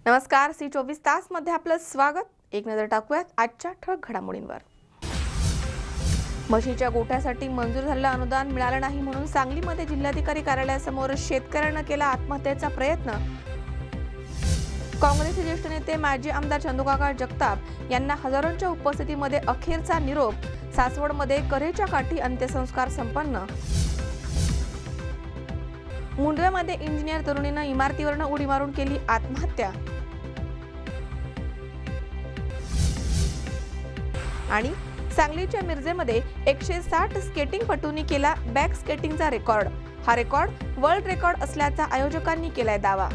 नमस्कार, सी 24 तास मध्ये आपलं स्वागत। एक नजर टाकूयात आजच्या ठळक घडामोडींवर। म्हशीच्या गोठ्यासाठी मंजूर झालेलं अनुदान मिळालं नाही म्हणून सांगलीमध्ये जिल्हाधिकारी कार्यालयासमोर शेतकऱ्यांना केला आत्महत्येचा प्रयत्न। काँग्रेसचे ज्येष्ठ नेते माजी आमदार चंदूकाका जगताप यांना हजारोंच्या उपस्थितीमध्ये अखेरचा निरोप। सासवडमध्ये करेच्या काठी अंत्यसंस्कार संपन्न। मुंडव्यामध्ये इंजिनियर तरुणीनं इमारतीवरून उडी मारून केली आत्महत्या। आणि सांगलीच्या मिरजेमध्ये 160 स्केटिंगपटूंनी केला बॅक स्केटिंगचा रेकॉर्ड। हा रेकॉर्ड वर्ल्ड रेकॉर्ड असल्याचा आयोजकांनी केलाय दावा।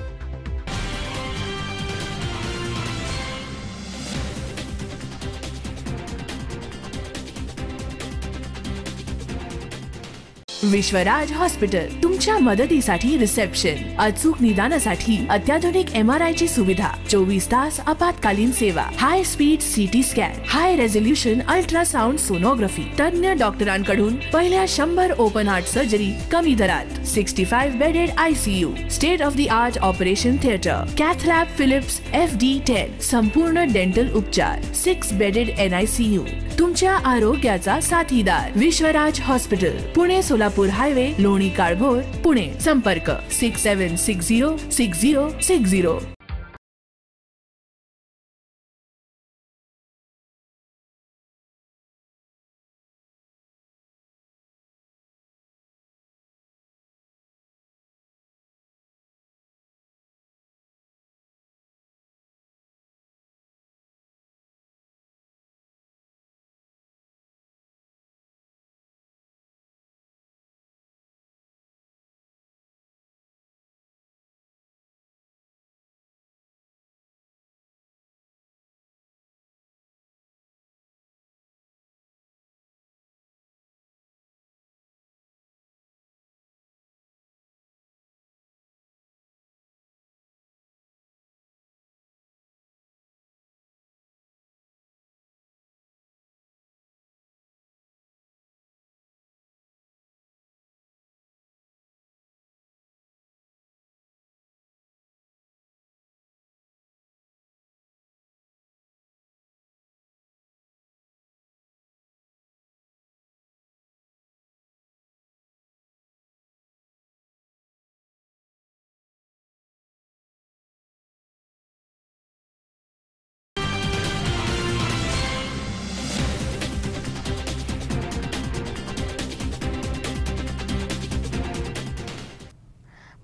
विश्वराज हॉस्पिटल तुमच्या मदतीसाठी रिसेप्शन, अचूक निदानासाठी अत्याधुनिक MRI ची सुविधा, 24 तास आपत्कालीन सेवा, हाय स्पीड CT स्कॅन, हाय रेझोल्यूशन अल्ट्रासाउंड सोनोग्राफी, तज्ञ डॉक्टरांकडून पहिल्या 100 ओपन हार्ट सर्जरी कमी दरात, 65 bedded ICU, state of the art operation theatre, cath lab Philips FD10, संपूर्ण डेंटल उपचार, 6 बेडेड NICU, तुमच्या आरोग्याचा साथीदार विश्वराज हॉस्पिटल, पुणे सोलापूर हायवे, लोणी काळभोर, पुणे। संपर्क 67606060।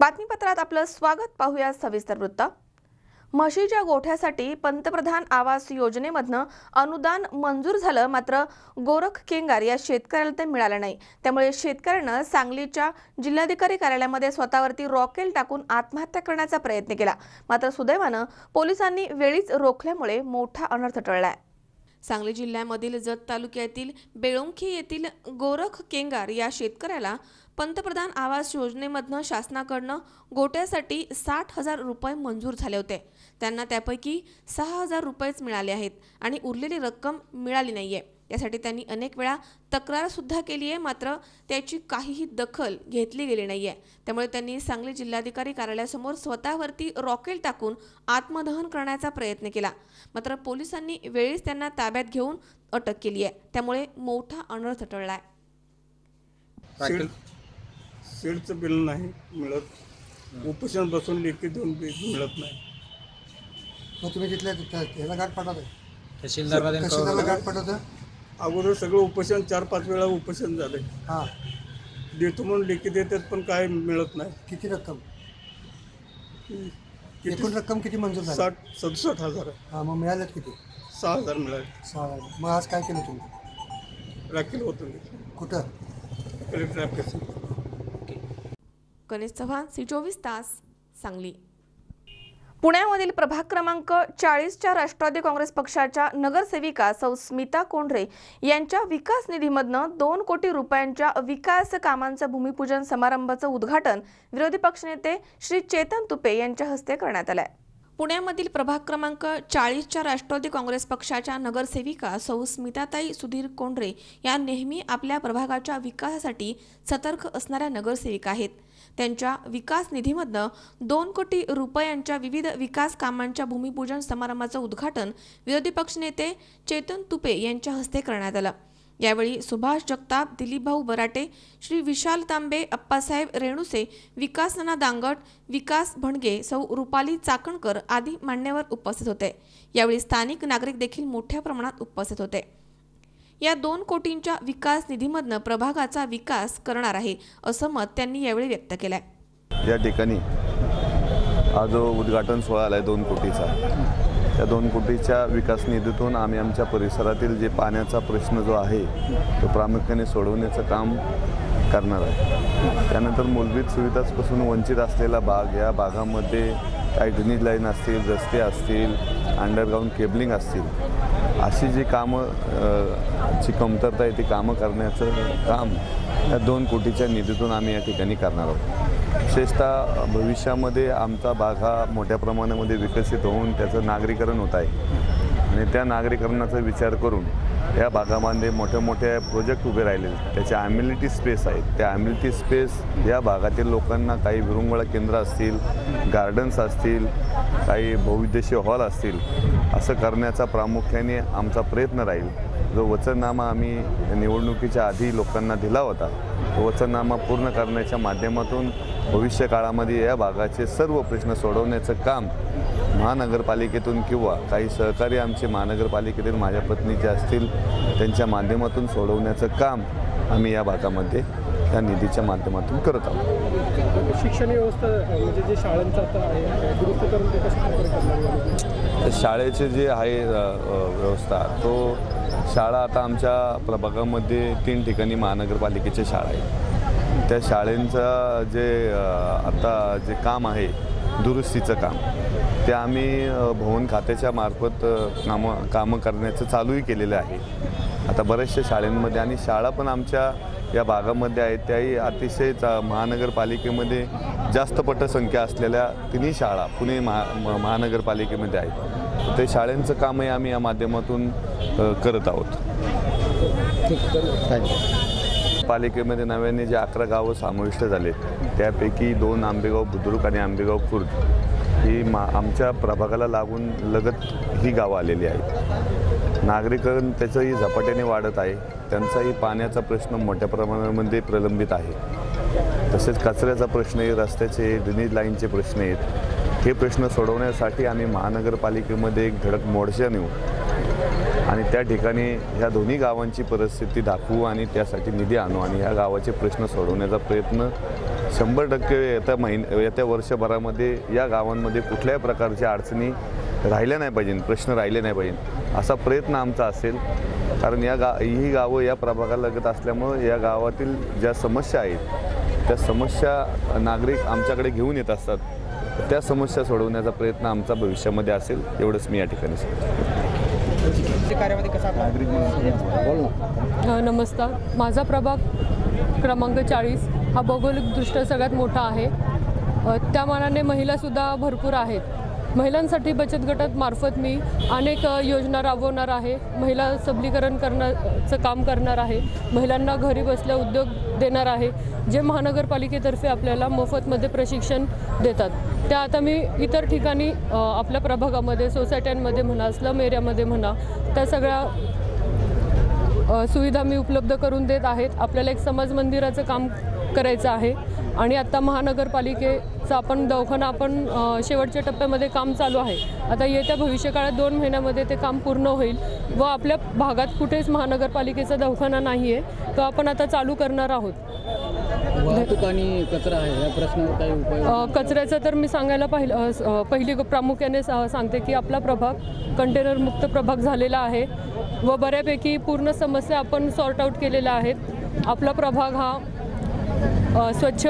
बातमीपत्रात आपलं स्वागत। पाहूया सविस्तर वृत्त। म्हशीच्या गोठ्यासाठी पंतप्रधान आवास योजनेमधनं अनुदान मंजूर झालं, मात्र गोरख केंगार या शेतकऱ्याला ते मिळालं नाही। त्यामुळे शेतकऱ्यानं सांगलीच्या जिल्हाधिकारी कार्यालयामध्ये स्वतःवरती रॉकेल टाकून आत्महत्या करण्याचा प्रयत्न केला, मात्र सुदैवानं पोलिसांनी वेळीच रोखल्यामुळे मोठा अनर्थ टळलाय। सांगली जिल्ह्यामधील जत तालुक्यातील बेळुंखी येथील गोरख केंगार या शेतकऱ्याला पंतप्रधान आवास योजनेमधनं शासनाकडनं गोट्यासाठी 60,000 रुपये मंजूर झाले होते। त्यांना त्यापैकी 6,000 रुपयेच मिळाले आहेत आणि उरलेली रक्कम मिळाली नाहीये। यासाठी त्यांनी अनेक वेळा तक्रार सुद्धा केली आहे, मात्र त्याची काहीही दखल घेतली गेली नाहीये। त्यामुळे त्यांनी सांगली जिल्हाधिकारी कार्यालयासमोर स्वतःवरती रॉकेल टाकून आत्मदहन करण्याचा प्रयत्न केला, मात्र पोलिसांनी वेळीच त्यांना ताब्यात घेऊन अटक केली आहे। त्यामुळे मोठा अनर्थ टळलाय। सीडचं बिल नाही मिळत, उपोषण बसून लेखी देऊन मिळत नाही। मग तुम्ही तिथल्या ह्याला गाठ पाठवत तहसीलदारला गाठ पाठवतं? अगोदर सगळं उपोषण 4-5 वेळा उपोषण झाले। हां, देतो म्हणून लेखी देतात पण काय मिळत नाही। किती रक्कम? एकूण रक्कम किती मंजूर झाली? 67,000। हां, मग मिळालेत किती? 6,000 मिळाले। 6,000। मग आज काय केलं तुम्ही? राखील होतो कुठं? Collector office. Ganesh Chavan, C 24 तास, सांगली। पुण्यामधील प्रभाग क्रमांक 40च्या राष्ट्रवादी काँग्रेस पक्षाच्या नगरसेविका सौ स्मिता कोंढरे यांच्या विकास निधीमधनं 2 कोटी रुपयांच्या विकास कामांचं भूमिपूजन समारंभाचं उद्घाटन विरोधी पक्षनेते श्री चेतन तुपे यांच्या हस्ते करण्यात आलंय। पुण्यामधील प्रभाग क्रमांक 40च्या राष्ट्रवादी काँग्रेस पक्षाच्या नगरसेविका सौ स्मिताताई सुधीर कोंढरे या नेहमी आपल्या प्रभागाच्या विकासासाठी सतर्क असणाऱ्या नगरसेविका आहेत। त्यांच्या विकास निधीमधनं 2 कोटी रुपयांच्या विविध विकास कामांच्या भूमिपूजन समारंभाचं उद्घाटन विरोधी पक्षनेते चेतन तुपे यांच्या हस्ते करण्यात आलं। यावेळी सुभाष जगताप, दिलीपभाऊ बराटे, श्री विशाल तांबे, अप्पासाहेब रेणुसे, विकास नाना दांगट, विकास भणगे, सौ रुपाली चाकणकर आदी मान्यवर उपस्थित होते। यावेळी स्थानिक नागरिक देखील मोठ्या प्रमाणात उपस्थित होते। या 2 कोटींच्या विकास निधीमधनं प्रभागाचा विकास करणार आहे असं मत त्यांनी यावेळी व्यक्त केलंय। या ठिकाणी आज जो उद्घाटन सोहळा आलाय 2 कोटीचा, त्या 2 कोटीच्या विकास निधीतून आम्ही आमच्या परिसरातील जे पाण्याचा प्रश्न जो आहे तो प्रामुख्याने सोडवण्याचं काम करणार आहे। त्यानंतर मूलभूत सुविधांपासून वंचित असलेला भाग, या भागामध्ये काही ड्रेनेज लाईन असतील, रस्ते असतील, अंडरग्राऊंड केबलिंग असतील, अशी जी कामं ची कमतरता आहे ती कामं करण्याचं काम या 2 कोटीच्या निधीतून आम्ही या ठिकाणी करणार आहोत। विशेषतः भविष्यामध्ये आमचा भाग हा मोठ्या प्रमाणामध्ये विकसित होऊन त्याचं नागरीकरण होत आहे आणि त्या नागरीकरणाचा विचार करून या भागामध्ये मोठे मोठे प्रोजेक्ट उभे राहिलेले, त्याचे ॲम्युनिटी स्पेस आहेत, त्या ॲम्युनिटी स्पेस या भागातील लोकांना काही विरंगुळा केंद्र असतील, गार्डन्स असतील, काही बहुउद्देशीय हॉल असतील, असं करण्याचा प्रामुख्याने आमचा प्रयत्न राहील। जो वचननामा आम्ही निवडणुकीच्या आधी लोकांना दिला होता, तो वचननामा पूर्ण करण्याच्या माध्यमातून भविष्य काळामध्ये या भागाचे सर्व प्रश्न सोडवण्याचं काम महानगरपालिकेतून किंवा काही सहकारी आमचे महानगरपालिकेतील माझ्या पत्नीचे असतील त्यांच्या माध्यमातून सोडवण्याचं काम आम्ही या भागामध्ये या निधीच्या माध्यमातून करत आहोत। शिक्षण व्यवस्था म्हणजे जे शाळांचं आता आहे दुरुस्त करून ते कसं करणार? तर शाळेचे जे आहे व्यवस्था, तो शाळा आता आमच्या प्रभागामध्ये 3 ठिकाणी महानगरपालिकेच्या शाळा आहेत। त्या शाळेंचं जे आता जे काम आहे दुरुस्तीचं काम, ते आम्ही भवन खात्याच्या मार्फत कामं करण्याचं चालूही केलेलं आहे आता बऱ्याचशा शाळांमध्ये। आणि शाळा पण आमच्या या भागामध्ये आहेत, त्याही अतिशय महानगरपालिकेमध्ये जास्त पटसंख्या असलेल्या 3 शाळा पुणे महानगरपालिकेमध्ये आहेत। ते शाळांचं कामही आम्ही या माध्यमातून करत आहोत। पालिकेमध्ये नव्याने जे 11 गावं समाविष्ट झाले, त्यापैकी 2 आंबेगाव बुद्रुक आणि आंबेगाव खुर्द ही आमच्या प्रभागाला लागून लगत ही गावं आलेली आहेत। नागरिकरण त्याचंही झपाट्याने वाढत आहे, त्यांचाही पाण्याचा प्रश्न मोठ्या प्रमाणामध्ये प्रलंबित आहे। तसेच कचऱ्याचा प्रश्न आहे, रस्त्याचे ड्रेनेज लाईनचे प्रश्न आहेत। हे प्रश्न सोडवण्यासाठी आम्ही महानगरपालिकेमध्ये एक धडक मोर्चा नेऊ आणि त्या ठिकाणी ह्या दोन्ही गावांची परिस्थिती दाखवू आणि त्यासाठी निधी आणू आणि ह्या गावाचे प्रश्न सोडवण्याचा प्रयत्न 100% येत्या वर्षभरामध्ये या गावांमध्ये कुठल्याही प्रकारच्या अडचणी राहिल्या नाही पाहिजे, प्रश्न राहिले नाही पाहिजे असा प्रयत्न आमचा असेल। कारण ही गावं या प्रभागालगत असल्यामुळं या गावातील ज्या समस्या आहेत त्या समस्या नागरिक आमच्याकडे घेऊन येत असतात, त्या समस्या सोडवण्याचा प्रयत्न आमचा भविष्यामध्ये असेल, एवढंच मी या ठिकाणी सांगतो। नमस्कार, माझा प्रभाग क्रमांक 40 हा भौगोलिकदृष्ट्या सगळ्यात मोठा आहे। त्या मानाने महिलासुद्धा भरपूर आहेत। महिलांसाठी बचत गटात मार्फत मी अनेक योजना राबवणार आहे। महिला सबलीकरण करण्याचं काम करणार आहे। महिलांना घरी बसल्या उद्योग देणार आहे, जे महानगरपालिकेतर्फे आपल्याला मोफतमध्ये प्रशिक्षण देतात। त्या आता मी इतर ठिकाणी आपल्या प्रभागामध्ये सोसायट्यांमध्ये म्हणा, स्लम एरियामध्ये म्हणा, त्या सगळ्या सुविधा मी उपलब्ध करून देत आहेत। आपल्याला एक समाज मंदिराचं काम करायचं आहे आणि आता महानगरपालिकेचा आपण दवाखाना शेवटच्या टप्प्यामध्ये काम चालू आहे। आता येत्या भविष्यकाळात 2 महिन्यामध्ये ते काम पूर्ण होईल व आपल्या भागात कुठेच महानगरपालिकेचा दवाखाना नाही आहे, तो आपण आता चालू करणार आहोत। वाहतूक आणि कचरा आहे, या प्रश्नावर काही उपाय? कचऱ्याचं तर मी सांगायला पहिली प्रामुख्याने सांगते की आपला प्रभाग कंटेनर मुक्त प्रभाग झालेला आहे व बऱ्यापैकी पूर्ण समस्या आपण सॉर्ट आऊट केलेल्या आहेत। आपला प्रभाग हा स्वच्छ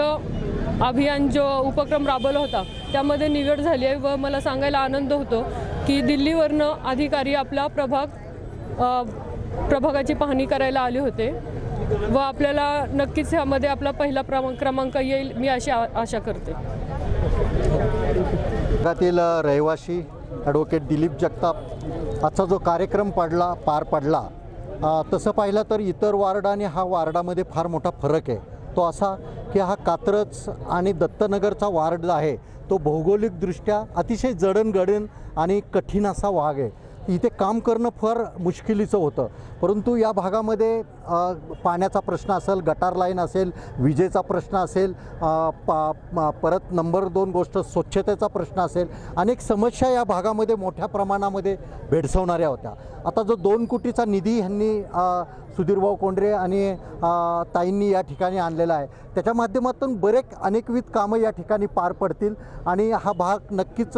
अभियान जो उपक्रम राबवला होता त्यामध्ये निवड झाली आहे व मला सांगायला आनंद होतो की दिल्लीवरनं अधिकारी आपला प्रभागाची पाहणी करायला आले होते व आपल्याला नक्कीच ह्यामध्ये आपला पहिला क्रमांक येईल, मी अशी आशा करते। भागातील रहिवासी ॲडव्होकेट दिलीप जगताप आजचा जो कार्यक्रम पार पडला तसं पाहिलं तर इतर वार्ड आणि हा वार्डामध्ये फार मोठा फरक आहे. तो असा की हा कात्रज आणि दत्तनगरचा वार्ड आहे तो भौगोलिकदृष्ट्या अतिशय जडणघडण आणि कठीण असा भाग आहे. इथे काम करणं फार मुश्किलीचं होतं. परंतु या भागामध्ये पाण्याचा प्रश्न असेल, गटार लाईन असेल, विजेचा प्रश्न असेल, परत नंबर 2 गोष्ट स्वच्छतेचा प्रश्न असेल, अनेक समस्या या भागामध्ये मोठ्या प्रमाणामध्ये भेडसावणाऱ्या होत्या. आता जो 2 कोटीचा निधी ह्यांनी सुधीरभाऊ कोंडरे आणि ताईंनी या ठिकाणी आणलेला आहे त्याच्या माध्यमातून अनेकविध कामं या ठिकाणी पार पडतील आणि हा भाग नक्कीच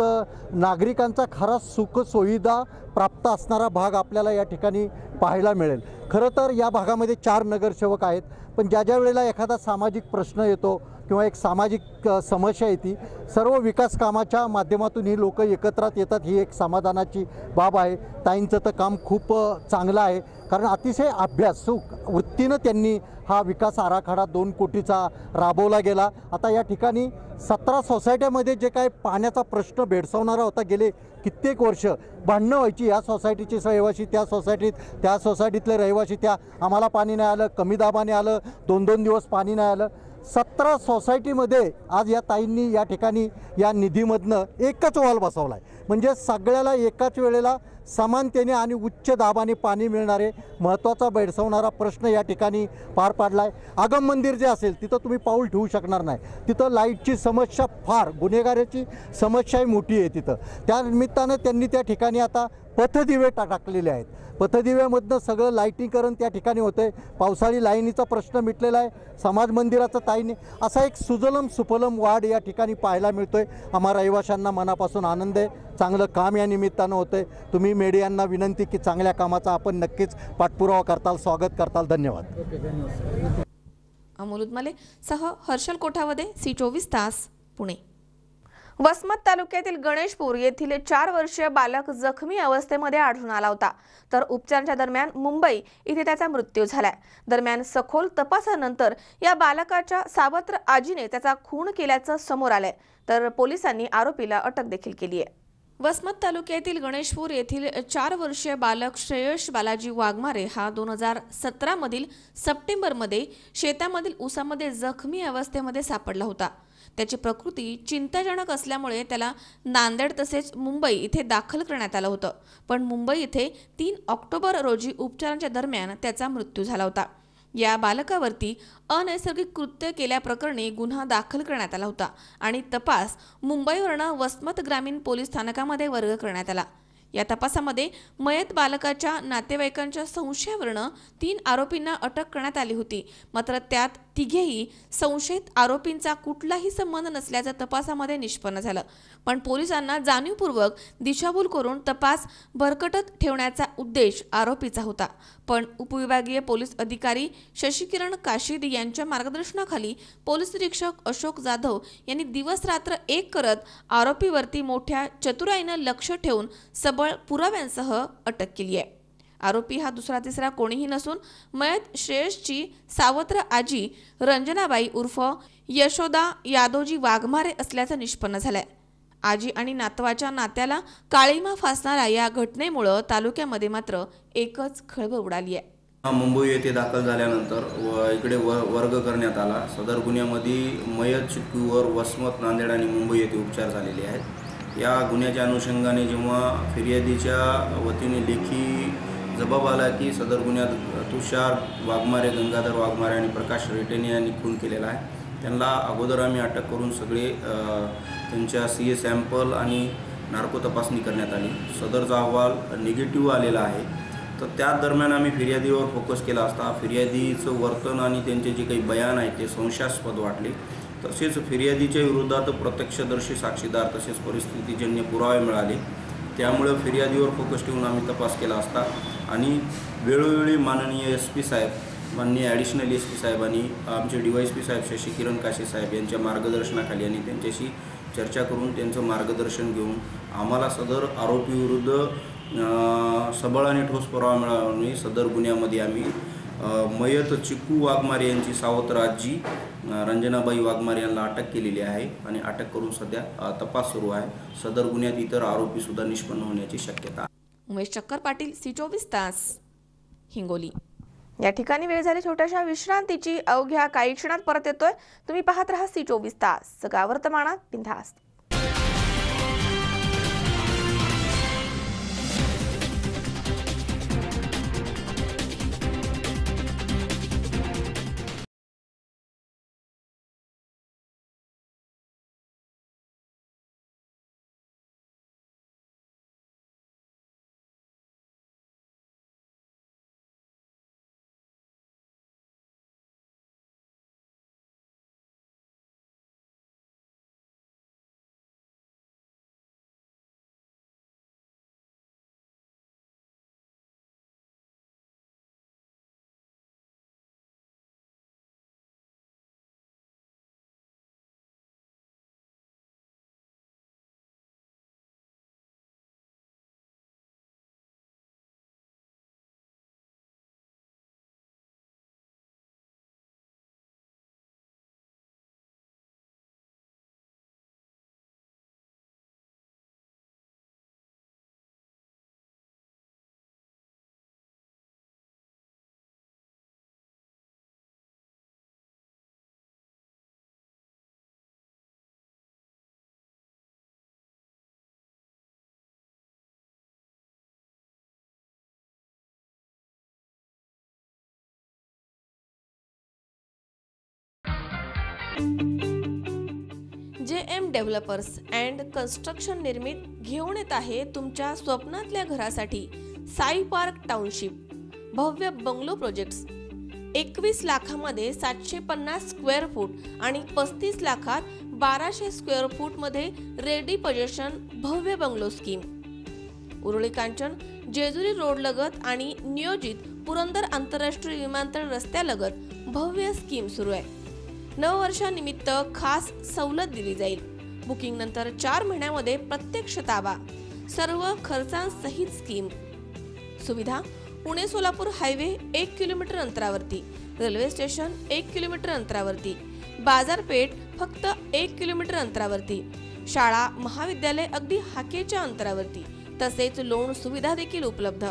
नागरिकांचा खरा सुखसुविधा प्राप्त असणारा भाग आपल्याला या ठिकाणी पाहायला मिळेल. खरं तर या भागामध्ये 4 नगरसेवक आहेत, पण ज्या वेळेला एखादा सामाजिक प्रश्न येतो किंवा एक सामाजिक समस्या येते सर्व विकास कामाच्या माध्यमातून ही लोक एकत्रात येतात. ही एक समाधानाची बाब आहे. ताईंचं तर काम खूप चांगलं आहे कारण अतिशय अभ्यासूक वृत्तीनं त्यांनी हा विकास आराखडा 2 कोटीचा राबवला गेला. आता या ठिकाणी 17 सोसायट्यामध्ये जे काय पाण्याचा प्रश्न भेडसावणारा होता गेले कित्येक वर्ष भांडणं व्हायची. या सोसायटीचे रहिवासी त्या सोसायटीत, त्या सोसायटीतले रहिवासी त्या आम्हाला पाणी नाही आलं, कमी दाबाने आलं, 2-2 दिवस पाणी नाही आलं. 17 सोसायटीमध्ये आज या ताईंनी या ठिकाणी या निधीमधनं एकच वॉल बसवला आहे. म्हणजे सगळ्याला एकाच वेळेला समानतेने आणि उच्च दाबाने पाणी मिळणारे महत्त्वाचा भेडसावणारा प्रश्न या ठिकाणी पार पाडला आहे. आगम मंदिर जे असेल तिथं तुम्ही पाऊल ठेवू शकणार नाही. तिथं लाईटची समस्या फार, गुन्हेगाराची समस्याही मोठी आहे तिथं. त्या निमित्तानं त्यांनी त्या ठिकाणी आता पथदिवे टाकलेले आहेत. पथदिव्यामधनं सगळं लाईटीकरण त्या ठिकाणी होतं आहे. पावसाळी लाईनीचा प्रश्न मिटलेला आहे. समाज मंदिराचं ताईने असा एक सुजलम सुफलम वार्ड या ठिकाणी पाहायला मिळतो आहे. आम्हा रहिवाशांना मनापासून आनंद आहे. चांगलं काम या निमित्तानं होतं आहे. तुम्ही मीडियांना विनंती की चांगल्या कामाचा आपण नक्कीच पाठपुरावा करताल, स्वागत करताल. धन्यवाद. अमोल उदमले सह हर्षल कोठावदे, C24 तास, पुणे. वसमत तालुक्यातील गणेशपूर येथील 4 वर्षीय बालक जखमी अवस्थेमध्ये आढळून आला होता, तर उपचारांच्या दरम्यान मुंबई इथे त्याचा मृत्यू झालाय. दरम्यान सखोल तपासानंतर या बालकाच्या सावत्र आजीने त्याचा खून केल्याचं समोर आलंय, तर पोलिसांनी आरोपीला अटक देखील केली आहे. वसमत तालुक्यातील गणेशपूर येथील 4 वर्षीय बालक श्रेयश बालाजी वाघमारे हा 2017 मधील सप्टेंबरमध्ये शेतामधील ऊसामध्ये जखमी अवस्थेमध्ये सापडला होता. त्याची प्रकृती चिंताजनक असल्यामुळे त्याला नांदेड तसेच मुंबई इथे दाखल करण्यात आलं होतं, पण मुंबई इथे 3 ऑक्टोबर रोजी उपचारांच्या दरम्यान त्याचा मृत्यू झाला होता. या बालकावरती अनैसर्गिक कृत्य केल्याप्रकरणी गुन्हा दाखल करण्यात आला होता आणि तपास मुंबईवरून वसमत ग्रामीण पोलीस स्थानकामध्ये वर्ग करण्यात आला. या तपासामध्ये मयत बालकाच्या नातेवाईकांच्या संशयावरून 3 आरोपींना अटक करण्यात आली होती. मात्र त्यात तिघेही संशयित आरोपींचा कुठलाही संबंध नसल्याचं तपासामध्ये निष्पन्न झालं. पण पोलिसांना जाणीवपूर्वक दिशाभूल करून तपास भरकटत ठेवण्याचा उद्देश आरोपीचा होता. पण उपविभागीय पोलीस अधिकारी शशिकिरण काशीद यांच्या मार्गदर्शनाखाली पोलीस निरीक्षक अशोक जाधव यांनी दिवस रात्र एक करत आरोपीवरती मोठ्या चतुराईनं लक्ष ठेवून सबळ पुराव्यांसह अटक केली आहे. आरोपी हा दुसरा तिसरा कोणीही नसून मयत श्रेयसची सावत्र आजी रंजनाबाई उर्फ यशोदा यादवजी वाघमारे असल्याचं निष्पन्न झालंय. आजी आणि नातवाच्या नात्याला काळीमा फासणाऱ्या या घटनेमुळे तालुक्यामध्ये मात्र एकच खळबळ उडाली आहे. मुंबई येथे दाखल झाल्यानंतर इकडे वर्ग करण्यात आला. सदर गुन्ह्यामध्ये मयत चिक्कूवर वसमत, नांदेड आणि मुंबई येथे उपचार झालेले आहेत. या गुन्ह्याच्या अनुषंगाने जेव्हा फिर्यादीच्या वतीने लेखी जबाब आला की सदर गुन्ह्यात तुषार वाघमारे, गंगाधर वाघमारे आणि प्रकाश रेटेने यांनी खून केलेला आहे, त्यांना अगोदर आम्ही अटक करून सगळे त्यांच्या CA सॅम्पल आणि नार्को तपासणी करण्यात आली. सदरचा अहवाल निगेटिव्ह आलेला आहे. तर त्या दरम्यान आम्ही फिर्यादीवर फोकस केला असता फिर्यादीचं वर्तन आणि त्यांचे जे काही बयान आहेत ते संशयास्पद वाटले. तसेच फिर्यादीच्या विरोधात प्रत्यक्षदर्शी साक्षीदार तसेच परिस्थितीजन्य पुरावे मिळाले. त्यामुळे फिर्यादीवर फोकस ठेवून आम्ही तपास केला असता आणि वेळोवेळी माननीय SP साहेब, माननीय ॲडिशनल SP साहेब आणि आमचे DYSP साहेब शशिकिरण काशे साहेब यांच्या मार्गदर्शनाखाली आणि त्यांच्याशी चर्चा करून त्यांचं मार्गदर्शन घेऊन आम्हाला सदर आरोपीविरुद्ध सबळ आणि ठोस पुरावा मिळाला. सदर गुन्ह्यामध्ये आम्ही मयत चिक्कू वाघमारे यांची सावत्र आजी रंजनाबाई वाघमारे यांना अटक केलेली आहे आणि अटक करून सध्या तपास सुरू आहे. सदर गुन्ह्यात इतर आरोपी सुद्धा निष्पन्न होण्याची शक्यता आहे. उमेश चक्कर पाटील, C24 तास, हिंगोली. या ठिकाणी वेळ झाली छोट्याशा विश्रांतीची. अवघ्या काही क्षणात परत येतोय. तुम्ही पाहत राहा C24 तास, सगळ्या वर्तमानात बिनधास्त. JM डेव्हलपर्स अँड कन्स्ट्रक्शन निर्मित घेऊन येत आहे तुमच्या स्वप्नातल्या घरासाठी साई पार्क टाउनशिप भव्य बंगलो प्रोजेक्ट्स. 21 लाखामध्ये 750 स्क्वेअर फूट आणि 35 लाखात 1200 स्क्वेअर फूट मध्ये रेडी पोझिशन भव्य bungalow scheme. Uruli Kanchan Jejuri road लगत आणि नियोजित पुरंदर आंतरराष्ट्रीय विमानतळ रस्त्यालगत भव्य स्कीम सुरू आहे. नववर्षानिमित्त खास सवलत दिली जाईल. बुकिंग नंतर 4 महिन्यामध्ये प्रत्यक्ष ताबा. सर्व खर्चांसहित स्कीम. सुविधा पुणे सोलापूर हायवे 1 किलोमीटर अंतरावरती. रेल्वे स्टेशन 1 किलोमीटर अंतरावरती. बाजारपेठ फक्त 1 किलोमीटर अंतरावरती. शाळा महाविद्यालय अगदी हाकेच्या अंतरावरती. तसेच लोन सुविधा देखील उपलब्ध.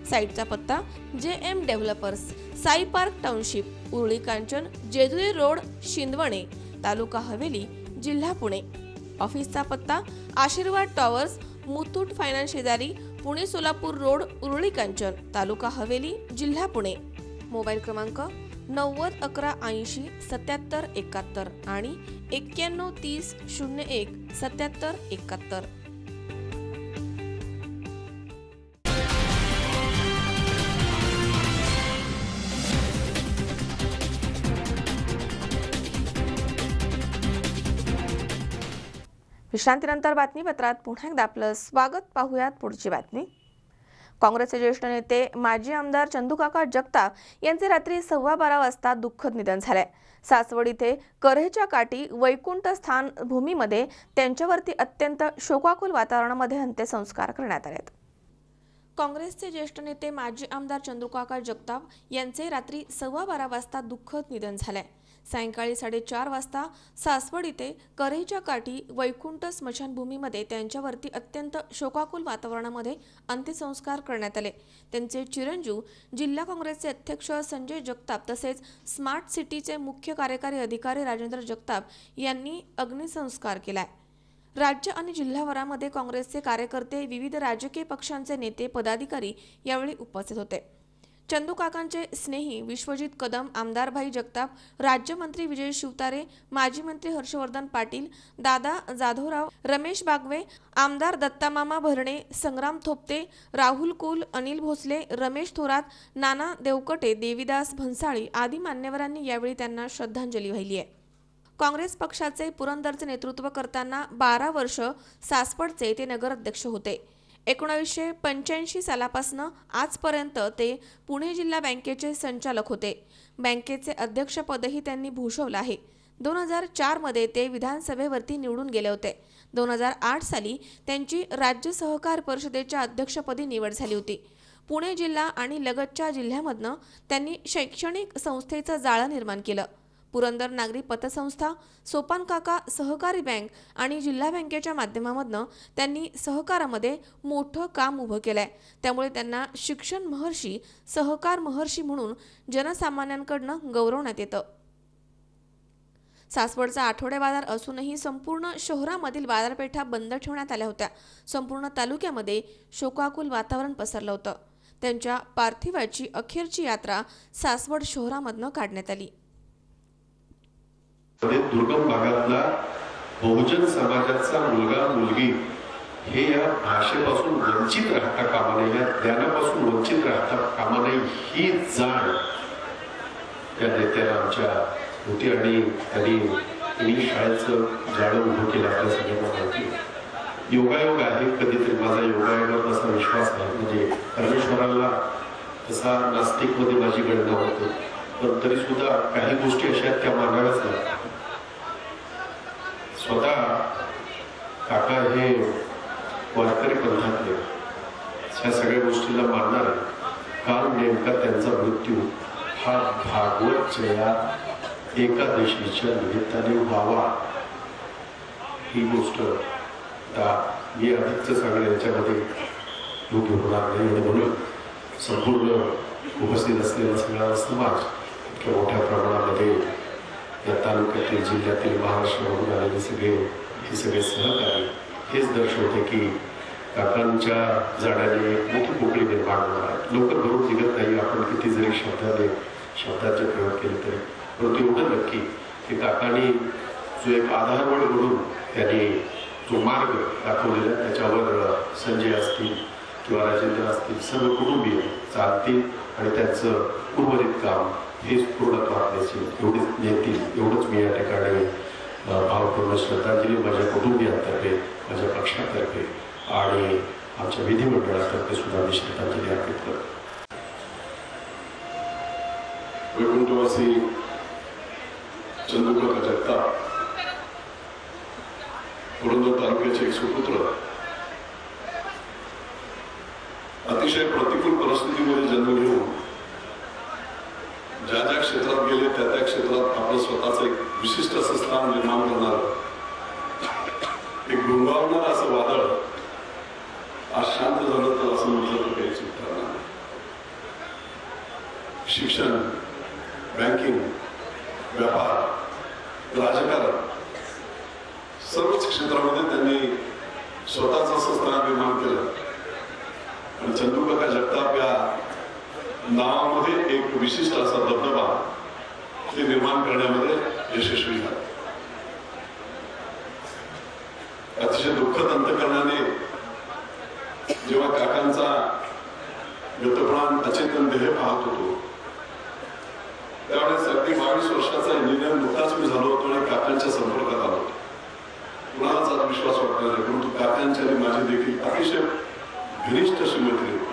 साईटचा पत्ता JM Developers, Sai Park Township, Uruli Kanchan, Jejuri Road, Shindawane, taluka Haveli, जिल्हा पुणे. ऑफिसचा पत्ता आशीर्वाद टॉवर्स, मुथूट फायनान्स शेजारी, पुणे सोलापूर रोड, उरुळी कांचन, तालुका हवेली, जिल्हा पुणे. मोबाईल क्रमांक 90 11 80 77 71 आणि 91 30 01 77 71. विश्रांतीनंतर बातमीपत्रात पुन्हा एकदा आपलं स्वागत. पाहूयात पुढची बातमी. काँग्रेसचे ज्येष्ठ नेते माजी आमदार चंदूकाका जगताप यांचे रात्री 12:15 वाजता दुःखद निधन झाले. सासवड इथे कऱ्हेच्या काठी वैकुंठ स्थान भूमीमध्ये त्यांच्यावरती अत्यंत शोकाकुल वातावरणामध्ये अंत्यसंस्कार करण्यात आले. काँग्रेसचे ज्येष्ठ नेते माजी आमदार चंदूकाका जगताप यांचे रात्री 12:15 वाजता दुःखद निधन झाले. सायंकाळी 4:30 वाजता सासवड इथे कऱ्हेच्या काठी वैकुंठ स्मशानभूमीमध्ये त्यांच्यावरती अत्यंत शोकाकुल वातावरणामध्ये अंत्यसंस्कार करण्यात आले. त्यांचे चिरंजीव जिल्हा काँग्रेसचे अध्यक्ष संजय जगताप तसेच स्मार्ट सिटीचे मुख्य कार्यकारी अधिकारी राजेंद्र जगताप यांनी अग्निसंस्कार केलाय. राज्य आणि जिल्हाभरामध्ये काँग्रेसचे कार्यकर्ते, विविध राजकीय पक्षांचे नेते, पदाधिकारी यावेळी उपस्थित होते. चंदूकाकांचे स्नेही विश्वजित कदम, आमदार भाई जगताप, राज्यमंत्री विजय शिवतारे, माजी मंत्री हर्षवर्धन पाटील, दादा जाधवराव, रमेश बागवे, आमदार दत्तामामा भरणे, संग्राम थोपटे, राहुल कुल, अनिल भोसले, रमेश थोरात, नाना देवकटे, देवीदास भन्साळी आदी मान्यवरांनी यावेळी त्यांना श्रद्धांजली वाहिली आहे. काँग्रेस पक्षाचे पुरंदरचे नेतृत्व करताना 12 वर्ष सासवडचे ते नगराध्यक्ष होते. 1985 सालापासून आजपर्यंत ते पुणे जिल्हा बँकेचे संचालक होते. बँकेचे अध्यक्षपदही त्यांनी भूषवलं आहे. 2004 मध्ये ते विधानसभेवरती निवडून गेले होते. 2008 साली त्यांची राज्य सहकार परिषदेच्या अध्यक्षपदी निवड झाली होती. पुणे जिल्हा आणि लगतच्या जिल्ह्यामधनं त्यांनी शैक्षणिक संस्थेचं जाळं निर्माण केलं. पुरंदर नागरी पतसंस्था, सोपान काका सहकारी बँक आणि जिल्हा बँकेच्या माध्यमामधनं त्यांनी सहकारामध्ये मोठं काम उभं केलंय. त्यामुळे त्यांना शिक्षण महर्षी, सहकार महर्षी म्हणून जनसामान्यांकडनं गौरवण्यात येतं. सासवडचा आठवडे बाजार असूनही संपूर्ण शहरामधील बाजारपेठा बंद ठेवण्यात आल्या होत्या. संपूर्ण तालुक्यामध्ये शोकाकुल वातावरण पसरलं होतं. त्यांच्या पार्थिवाची अखेरची यात्रा सासवड शहरामधनं काढण्यात आली. दुर्गम भागातला बहुजन समाजाचा मुलगा मुलगी हे या भाषेपासून वंचित राहता कामा नये, या ज्ञानापासून वंचित राहता कामा नये ही जाण त्या नेत्याला आमच्या होती आणि त्यांनी शाळेचं जाळं उभं केलं. आपल्या सगळ्यांना माहिती योगायोग आहे. कधीतरी माझा योगायोगावर असा विश्वास आहे, म्हणजे परमेश्वराला तसा नास्तिकमध्ये माझी गणना होतो, पण तरी सुद्धा काही गोष्टी अशा आहेत त्या मानाव्याच लागतात. स्वतः काका हे वारकरी पंथातले ह्या सगळ्या गोष्टीला मानणार आहे. काल नेमका त्यांचा मृत्यू हा भागवत जया एकादशीच्या निमित्ताने व्हावा ही गोष्ट मी अधिकच सांगेन याच्यामध्ये योग्य होणार नाही. आणि म्हणून संपूर्ण उपस्थित असलेला सगळा समाज इतक्या मोठ्या प्रमाणामध्ये या तालुक्यातील, जिल्ह्यातील, महाराष्ट्रामधून आलेले हे सगळे सहकारी हेच दर्शवते की काकांच्या जाण्याने मोठी पोकळी निर्माण होणार आहे. लोक भरून निघत नाही आपण किती जरी शब्दाचे प्रयोग केले तरी, परंतु एवढं नक्की की काकांनी जो एक आधारवड म्हणून त्यांनी जो मार्ग दाखवलेला त्याच्यावर संजय असतील किंवा राजेंद्र असतील सर्व कुटुंबीय चालतील आणि त्यांचं उर्वरित काम हेच पूर्णत्वात एवढीच नेतील. एवढंच मी या ठिकाणी भावपूर्ण श्रद्धांजली माझ्या कुटुंबियांतर्फे, माझ्या पक्षातर्फे आणि आमच्या विधिमंडळातर्फे सुद्धा मी श्रद्धांजली अर्पित करतो. वैकुंठवासी चंद्रकाका जगताप पुरंदर तालुक्याचे एक सुपुत्र अतिशय प्रतिकूल परिस्थितीमध्ये जन्म घेऊन ज्या ज्या क्षेत्रात गेले त्या त्या क्षेत्रात आपलं स्वतःचं एक विशिष्ट असं स्थान निर्माण करणार, एक डोंगावणार असं वादळ आज शांत झालं तर असं म्हटलं तर काही चूक करणार नाही. शिक्षण, बँकिंग, व्यापार, राजकारण सर्वच क्षेत्रामध्ये त्यांनी स्वतःचं असं स्थान निर्माण केलं आणि चंद्रकाका जगताप या नावामध्ये एक विशिष्ट असा दबदबा ते निर्माण करण्यामध्ये यशस्वी झाला. अतिशय दुःखद अंतकरणाने जेव्हा काकांचा गतप्राण अचेतन देह पाहत होतो त्यावेळेस अगदी 22 वर्षाचा इंजिनियर नुकताच मी झालो होतो आणि काकांच्या संपर्कात आलो होतो. कुणालाच आज विश्वास वाटणार नाही, परंतु काकांच्या आणि माझी देखील अतिशय घनिष्ठ अशी मैत्री होती.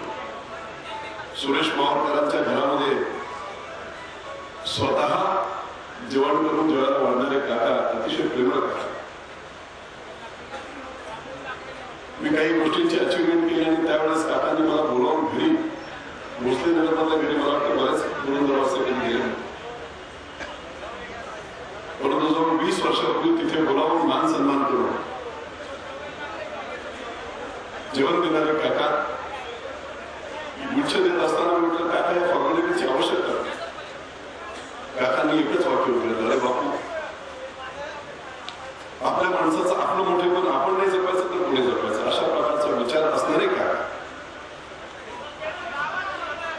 सुरेश मावळकरांच्या घरामध्ये स्वतः जेवण करून जेवायला वाढणारे काका अतिशय प्रेमळ काका. मी काही गोष्टींची अचिव्हमेंट केली आणि त्यावेळेस काकांनी मला बोलावून घरी भोसले नगरमधल्या घरी मला वाटतं बरेच पुरंदर वाजता गेले, परंतु जवळ 20 वर्षापूर्वी तिथे बोलावून मान सन्मान करून जेवण देणारे काका गुच्छ देत असताना म्हटलं काका या फॉर्मॅलिटीची आवश्यकता. काकांनी एकच वाक्य उठलं, अरे बापू आपल्या माणसाचं आपलं मोठेपण आपण नाही जपायचं तर पुढे जपायचं, अशा प्रकारचा विचार असणारे काका.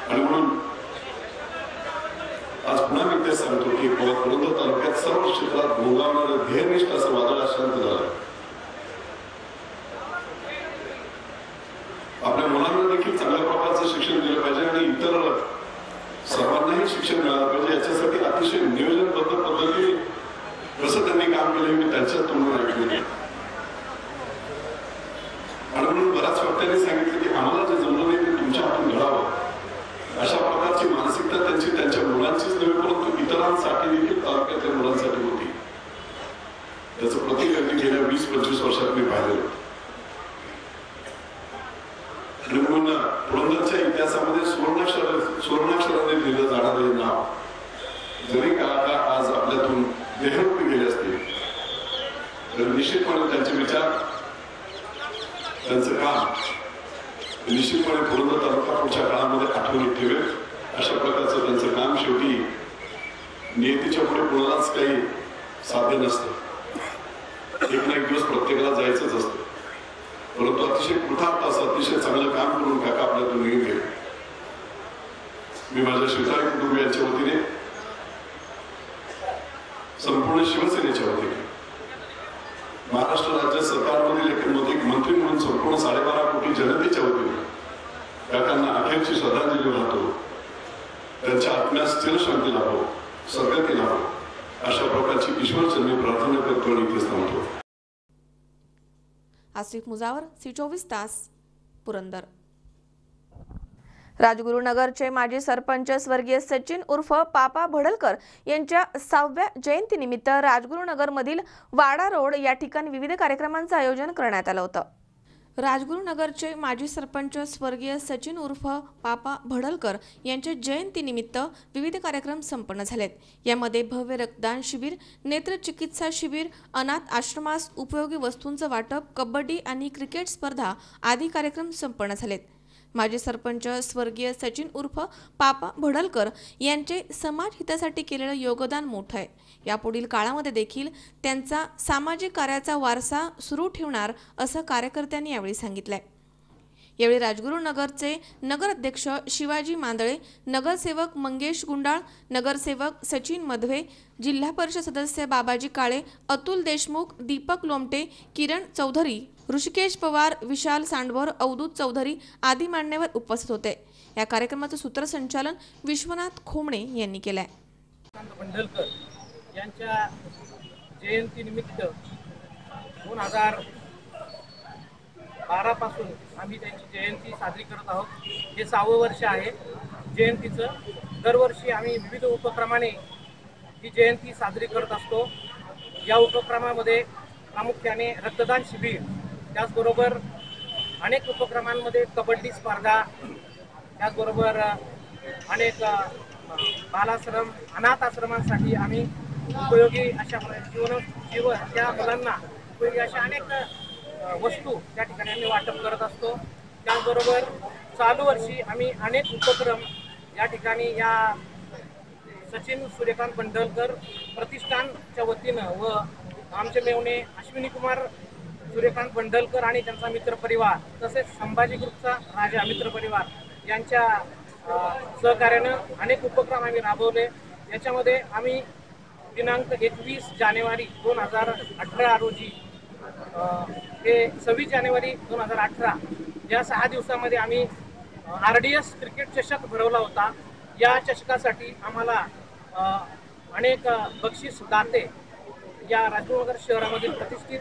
आणि म्हणून आज पुन्हा मी ते सांगतो की पुरंदर तालुक्यात सर्व क्षेत्रात भोगावणारं ध्येयनिष्ठ असं वादळ शांत झालं. आपल्या मुलांना देखील चांगल्या प्रकारचं शिक्षण दिलं पाहिजे आणि इतर सर्वांनाही शिक्षण मिळालं पाहिजे याच्यासाठी अतिशय नियोजनबद्ध पद्धतीने कसं त्यांनी काम केलं मी त्यांच्या तोंडून ऐकले. आणि म्हणून बऱ्याच वक्त्यांनी सांगितलं की आम्हाला जे जमलं नाही ते तुमच्या हातून घडावं, अशा प्रकारची मानसिकता त्यांची त्यांच्या मुलांचीच नव्हे परंतु इतरांसाठी देखील तालुक्यातल्या मुलांसाठी होती. त्याचं प्रतीक अगदी गेल्या 20-25 वर्षात मी पाहिलेलं. आणि म्हणून पुरंदरच्या इतिहासामध्ये पुस्तकामध्ये लिहिलं जाणारं नाव जरी कलाकार आज आपल्यातून देहरूपी गेले असतील तर निश्चितपणे त्यांचे विचार, त्यांचं काम निश्चितपणे पुरंदर तालुका पुढच्या काळामध्ये आठवणीत ठेवेल. अशा प्रकारचं त्यांचं काम. शेवटी नियतीच्या पुढे कोणालाच काही साध्य नसतं. एक ना एक दिवस प्रत्येकाला जायचंच असतं. परंतु अतिशय कृतार्थ असं अतिशय चांगलं काम करून काका आपल्यातून निघून गेले. मी माझ्या शेजारी कुटुंबियांच्या वतीने, संपूर्ण शिवसेनेच्या वतीने, महाराष्ट्र राज्य सरकारमधील एक मंत्री म्हणून संपूर्ण 12.5 कोटी जनतेच्या वतीने काकांना अखेरची श्रद्धांजली वाहतो. त्यांच्या आत्म्यास स्थिर शांती लाभो, सद्गती लाभो अशा प्रकारची ईश्वरचरणी प्रार्थना करतो आणि इथेच थांबतो. आसिफ मुजावर, C24 तास, पुरंदर. राजगुरुनगरचे माजी सरपंच स्वर्गीय सचिन उर्फ पापा भडलकर यांच्या 6व्या जयंतीनिमित्त राजगुरुनगरमधील वाडा रोड या ठिकाणी विविध कार्यक्रमांचे आयोजन करण्यात आलं होतं. राजगुरुनगरचे माजी सरपंच स्वर्गीय सचिन उर्फ पापा भडलकर यांच्या जयंतीनिमित्त विविध कार्यक्रम संपन्न झालेत. यामध्ये भव्य रक्तदान शिबिर, नेत्रचिकित्सा शिबिर, अनाथ आश्रमास उपयोगी वस्तूंचं वाटप, कबड्डी आणि क्रिकेट स्पर्धा आदी कार्यक्रम संपन्न झालेत. माजी सरपंच स्वर्गीय सचिन उर्फ पापा भडलकर यांचे समाज हितासाठी केलेलं योगदान मोठं आहे. यापुढील काळामध्ये देखील त्यांचा सामाजिक कार्याचा वारसा सुरू ठेवणार असं कार्यकर्त्यांनी यावेळी सांगितलंय. यावेळी राजगुरुनगरचे नगराध्यक्ष शिवाजी मांदळे, नगरसेवक मंगेश गुंडाळ, नगरसेवक सचिन मधवे, जिल्हा परिषद सदस्य बाबाजी काळे, अतुल देशमुख, दीपक लोमटे, किरण चौधरी, ऋषिकेश पवार, विशाल सांडवर, अवधूत चौधरी आदी मान्यवर उपस्थित होते. या कार्यक्रमाचं सूत्रसंचालन विश्वनाथ खोमणे यांनी केलंय. भंडलकर यांच्या जयंतीनिमित्त 2012 पासून आम्ही त्यांची जयंती साजरी करत आहोत. हे 6वं वर्ष आहे जयंतीचं. दरवर्षी आम्ही विविध उपक्रमाने ही जयंती साजरी करत असतो. या उपक्रमामध्ये प्रामुख्याने रक्तदान शिबिर, त्याचबरोबर अनेक उपक्रमांमध्ये कबड्डी स्पर्धा, त्याचबरोबर अनेक बालाश्रम, अनाथ आश्रमांसाठी आम्ही उपयोगी अशा त्या मुलांना उपयोगी अशा अनेक वस्तू त्या ठिकाणी आम्ही वाटप करत असतो. त्याचबरोबर चालू वर्षी आम्ही अनेक उपक्रम या ठिकाणी या सचिन सूर्यकांत भंडलकर प्रतिष्ठानच्या वतीनं व आमचे मेवणे अश्विनी कुमार सूर्यकांत भंडलकर आणि त्यांचा मित्रपरिवार तसेच संभाजी ग्रुपचा राजा मित्रपरिवार यांच्या सहकार्यानं अनेक उपक्रम आम्ही राबवले. याच्यामध्ये आम्ही दिनांक 21 जानेवारी 2018 रोजी ते 26 जानेवारी 2018 या 6 दिवसामध्ये आम्ही RDS क्रिकेट चषक भरवला होता. या चषकासाठी आम्हाला अनेक बक्षीस दाते या राजगुरुनगर शहरामधील प्रतिष्ठित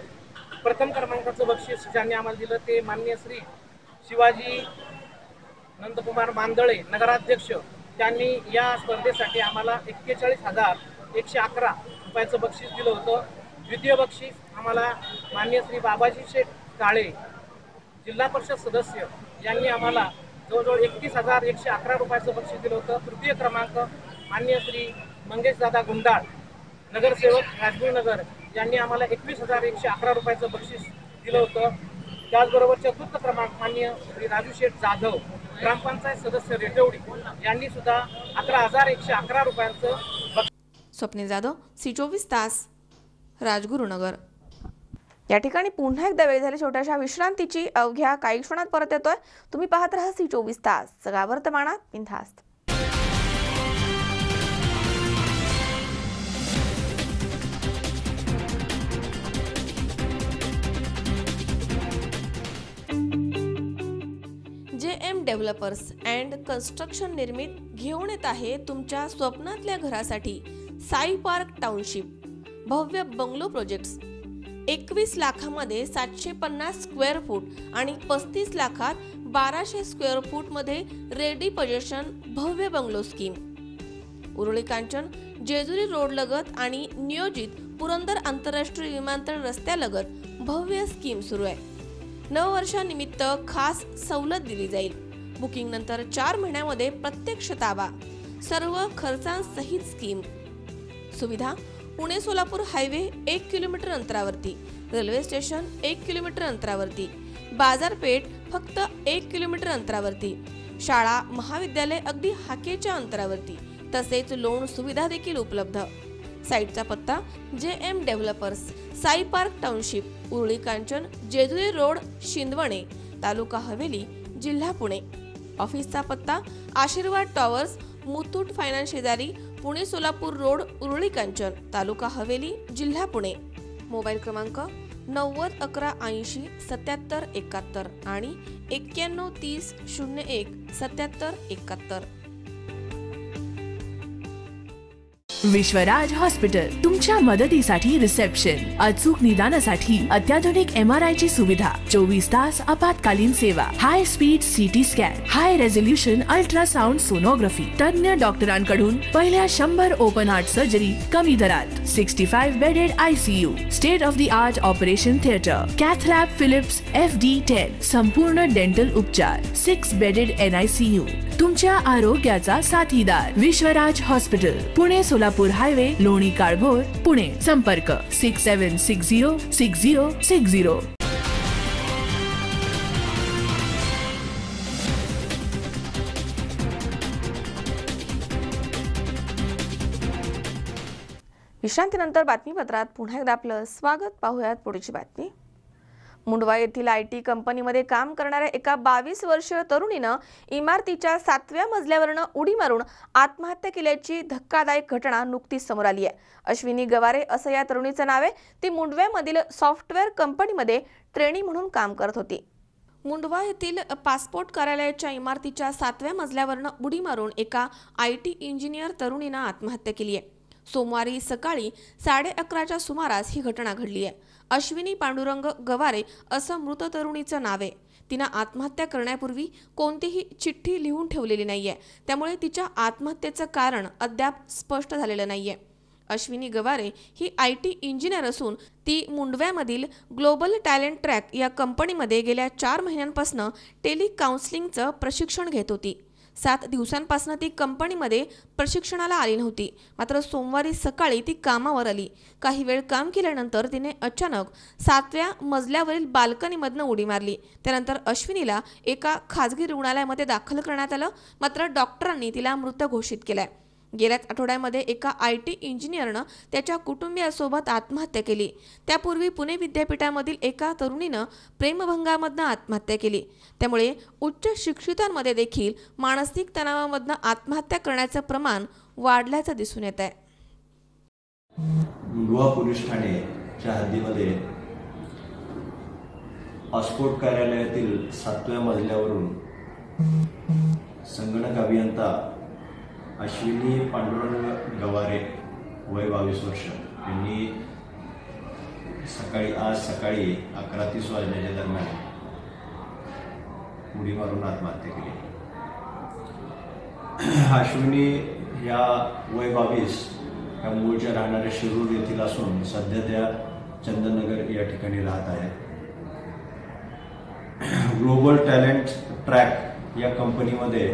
प्रथम क्रमांकाचं बक्षीस ज्यांनी आम्हाला दिलं ते माननीय श्री शिवाजी नंदकुमार मांदळे नगराध्यक्ष. त्यांनी या स्पर्धेसाठी आम्हाला 41,111 रुपयाचं बक्षीस दिलं होतं. द्वितीय बक्षीस आम्हाला माननीय श्री बाबाजी शेठ काळे जिल्हा परिषद सदस्य यांनी आम्हाला जवळजवळ 31,111 रुपयाचं बक्षीस दिलं होतं. तृतीय क्रमांक माननीय श्री मंगेश दादा गुंडाळ नगरसेवक राजगुरुनगर यांनी आम्हाला 21,111 रुपयाचं बक्षीस दिलं होतं. त्याचबरोबर चतुर्थ क्रमांक माननीय श्री राजू शेठ जाधव ग्रामपंचायत सदस्य रेटवडी यांनी सुद्धा 11,111 रुपयांचं बक्षीस. स्वप्नील जाधव, C24 तास, राजगुरुनगर. या ठिकाणी पुन्हा एकदा वेळ झाली छोट्याशा विश्रांतीची. अवघ्या काही क्षणात परत येतोय. तुम्ही पाहत राहा C24 तास, सगळा वर्तमानात बिनधास्त. JM डेव्हलपर्स अँड कन्स्ट्रक्शन निर्मित घेऊन येत आहे तुमच्या स्वप्नातल्या घरासाठी साई पार्क टाउनशिप भव्य बंगलो प्रोजेक्ट्स. 21 लाखामध्ये 750 स्क्वेअर फूट आणि 35 लाखात 1200 स्क्वेअर फूट मध्ये रेडी पोझिशन भव्य bungalow scheme. Uruli Kanchan Jejuri road लगत आणि नियोजित पुरंदर आंतरराष्ट्रीय विमानतळ रस्त्यालगत भव्य स्कीम सुरू आहे. नववर्षानिमित्त खास सवलत दिली जाईल. बुकिंग नंतर 4 महिन्यामध्ये प्रत्यक्ष ताबा. सर्व खर्चांसहित स्कीम. सुविधा: पुणे सोलापूर हायवे 1 किलोमीटर अंतरावरती, रेल्वे स्टेशन 1 किलोमीटर अंतरावरती, बाजारपेठ फक्त 1 किलोमीटर अंतरावरती, शाळा महाविद्यालय अगदी हाकेच्या अंतरावरती, तसेच लोन सुविधा देखील उपलब्ध. साईटचा पत्ता JM Developers, Sai Park Township, Uruli Kanchan, Jejuri Road, Shindawane, taluka Haveli, जिल्हा पुणे. ऑफिसचा पत्ता आशीर्वाद टॉवर्स, मुथूट फायनान्स शेजारी, पुणे सोलापूर रोड, उरुळी कांचन, तालुका हवेली, जिल्हा पुणे. मोबाईल क्रमांक 90 11 80 77 71 आणि 91 30 01 77 71. विश्वराज हॉस्पिटल तुमच्या मदतीसाठी रिसेप्शन, अचूक निदानासाठी अत्याधुनिक MRI ची सुविधा, 24 तास आपत्कालीन सेवा, हाय स्पीड CT स्कॅन, हाय रेझोल्युशन अल्ट्रासाउंड सोनोग्राफी, तज्ञ डॉक्टरांकडून पहिल्या 100 ओपन हार्ट सर्जरी कमी दरात, 65 bedded ICU, state of the art operation theatre, cath lab Philips FD10, संपूर्ण डेंटल उपचार, 6 बेडेड NICU. तुमच्या आरोग्याचा साथीदार विश्वराज हॉस्पिटल, पुणे सोलापूर हायवे, लोणी काळभोर, पुणे. संपर्क 67606060. विश्रांतीनंतर बातमीपत्रात पुन्हा एकदा आपलं स्वागत. पाहूयात पुढची बातमी. मुंडवा येथील IT कंपनीमध्ये काम करणाऱ्या एका 22 वर्षीय तरुणीनं इमारतीच्या 7व्या मजल्यावरनं उडी मारून आत्महत्या केल्याची धक्कादायक घटना नुकतीच समोर आली आहे. अश्विनी गवारे असं या तरुणीचं नाव आहे. ती मुंडव्यामधील सॉफ्टवेअर कंपनीमध्ये ट्रेनी म्हणून काम करत होती. मुंडवा येथील पासपोर्ट कार्यालयाच्या इमारतीच्या 7व्या मजल्यावरनं उडी मारून एका IT इंजिनियर तरुणीनं आत्महत्या केली आहे. सोमवारी सकाळी 11:30च्या सुमारास ही घटना घडली आहे. अश्विनी पांडुरंग गवारे असं मृत तरुणीचं नाव आहे. तिनं आत्महत्या करण्यापूर्वी कोणतीही चिठ्ठी लिहून ठेवलेली नाहीये, त्यामुळे तिच्या आत्महत्येचं कारण अद्याप स्पष्ट झालेलं नाहीये. अश्विनी गवारे ही IT इंजिनियर असून ती मुंडव्यामधील ग्लोबल टॅलेंट ट्रॅक या कंपनीमध्ये गेल्या 4 महिन्यांपासून टेली काउन्सिलिंगचं प्रशिक्षण घेत होती. 7 दिवसांपासून ती कंपनीमध्ये प्रशिक्षणाला आली नव्हती. मात्र सोमवारी सकाळी ती कामावर आली. काही वेळ काम केल्यानंतर तिने अचानक 7व्या मजल्यावरील बाल्कनीमधनं उडी मारली. त्यानंतर अश्विनीला एका खाजगी रुग्णालयामध्ये दाखल करण्यात आलं. मात्र डॉक्टरांनी तिला मृत घोषित केलंय. गेल्याच आठवड्यामध्ये एका IT इंजिनियरनं त्याच्या कुटुंबियासोबत आत्महत्या केली. त्यापूर्वी पुणे विद्यापीठामधील एका तरुणीनं प्रेमभंगामधनं आत्महत्या केली. त्यामुळे उच्च शिक्षितांमध्ये देखील मानसिक तणावामधनं आत्महत्या करण्याचं प्रमाण वाढल्याचं दिसून येत आहे. मुंडवा पोलीस ठाण्याच्या हद्दीमध्ये पासपोर्ट कार्यालयातील 7व्या मजल्यावरून संगणक अभियंता अश्विनी पांडुरंग गवारे वय 22 वर्ष यांनी आज सकाळी 11:30 वाजण्याच्या दरम्यान उडी मारून आत्महत्या केली. अश्विनी या वय 22 या मूळच्या राहणाऱ्या शिरूर येथील असून सध्या त्या चंदननगर या ठिकाणी राहत आहेत. ग्लोबल टॅलेंट ट्रॅक या कंपनीमध्ये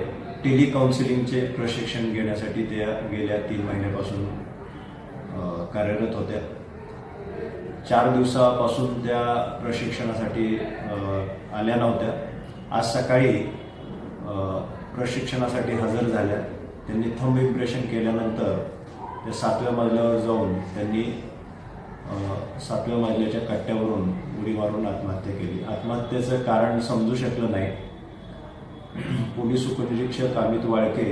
टेली काउन्सिलिंगचे प्रशिक्षण घेण्यासाठी त्या गेल्या 3 महिन्यापासून कार्यरत होत्या. 4 दिवसापासून त्या प्रशिक्षणासाठी आल्या नव्हत्या. आज सकाळी प्रशिक्षणासाठी हजर झाल्या. त्यांनी थंब इम्प्रेशन केल्यानंतर त्या 7व्या मजल्यावर जाऊन त्यांनी 7व्या मजल्याच्या कट्ट्यावरून उडी मारून आत्महत्या केली. आत्महत्येचं कारण समजू शकलं नाही. पोलीस उपनिरीक्षक अमित वाळके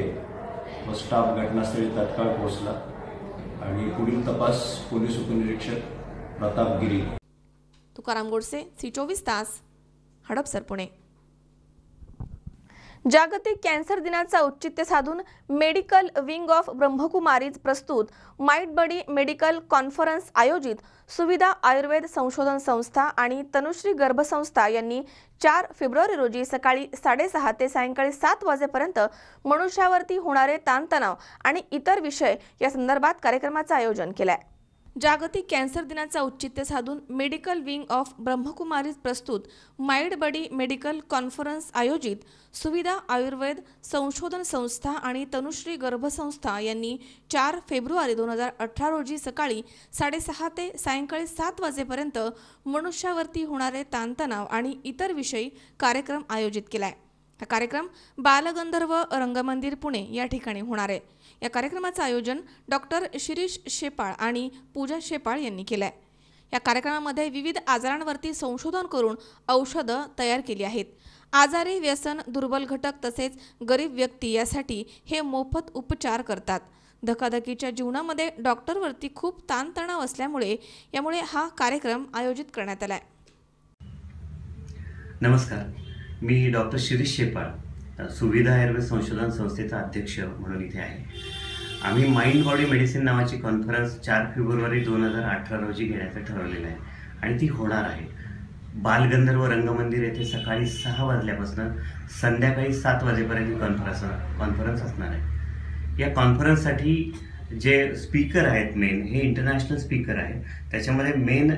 व स्टाफ घटनास्थळी तत्काळ पोहोचला आणि पुढील तपास पोलीस उपनिरीक्षक प्रताप गिरी. तुकाराम गोडसे, C24 तास, हडपसर, पुणे. जागतिक कॅन्सर दिनाचा औचित्य साधून मेडिकल विंग ऑफ ब्रह्मकुमारीज प्रस्तुत माइट बडी मेडिकल कॉन्फरन्स आयोजित सुविधा आयुर्वेद संशोधन संस्था आणि तनुश्री गर्भसंस्था यांनी 4 फेब्रुवारी रोजी सकाळी 6:30 ते सायंकाळी 7 वाजेपर्यंत मनुष्यावरती होणारे ताणतणाव आणि इतर विषय या संदर्भात कार्यक्रमाचं आयोजन केलंय. जागतिक कॅन्सर दिनाचा औचित्य साधून मेडिकल विंग ऑफ ब्रह्मकुमारीत प्रस्तुत माइंड बॉडी मेडिकल कॉन्फरन्स आयोजित सुविधा आयुर्वेद संशोधन संस्था आणि तनुश्री गर्भसंस्था यांनी 4 फेब्रुवारी 2018 रोजी सकाळी 6:30 ते सायंकाळी 7 वाजेपर्यंत मनुष्यावरती होणारे ताणतणाव आणि इतर विषयी कार्यक्रम आयोजित केलाय। हा कार्यक्रम बालगंधर्व रंगमंदिर पुणे या ठिकाणी होणार आहे। या कार्यक्रमाचं आयोजन डॉक्टर शिरीष शेपाळ आणि पूजा शेपाळ यांनी केलंय। या कार्यक्रमामध्ये विविध आजारांवरती संशोधन करून औषधं तयार केली आहेत। आजारी, व्यसन, दुर्बल घटक तसेच गरीब व्यक्ती यासाठी हे मोफत उपचार करतात। धकाधकीच्या जीवनामध्ये डॉक्टरवरती खूप ताणतणाव असल्यामुळे हा कार्यक्रम आयोजित करण्यात आलाय। नमस्कार, मी डॉक्टर शिरीष शेपाळ, सुविधा आयुर्वेद संशोधन संस्थेचा अध्यक्ष म्हणून इथे आहे। आम्ही माइंड बॉडी मेडिसिन नावाची कॉन्फरन्स 4 फेब्रुवारी 2018 रोजी घेण्याचं ठरवलेलं आहे आणि ती होणार आहे। बालगंधर्व रंगमंदिर येथे सकाळी 6 वाजल्यापासून संध्याकाळी 7 वाजेपर्यंत ही कॉन्फरन्स असणार आहे। या कॉन्फरन्ससाठी जे स्पीकर आहेत मेन हे इंटरनॅशनल स्पीकर आहे। त्याच्यामध्ये मेन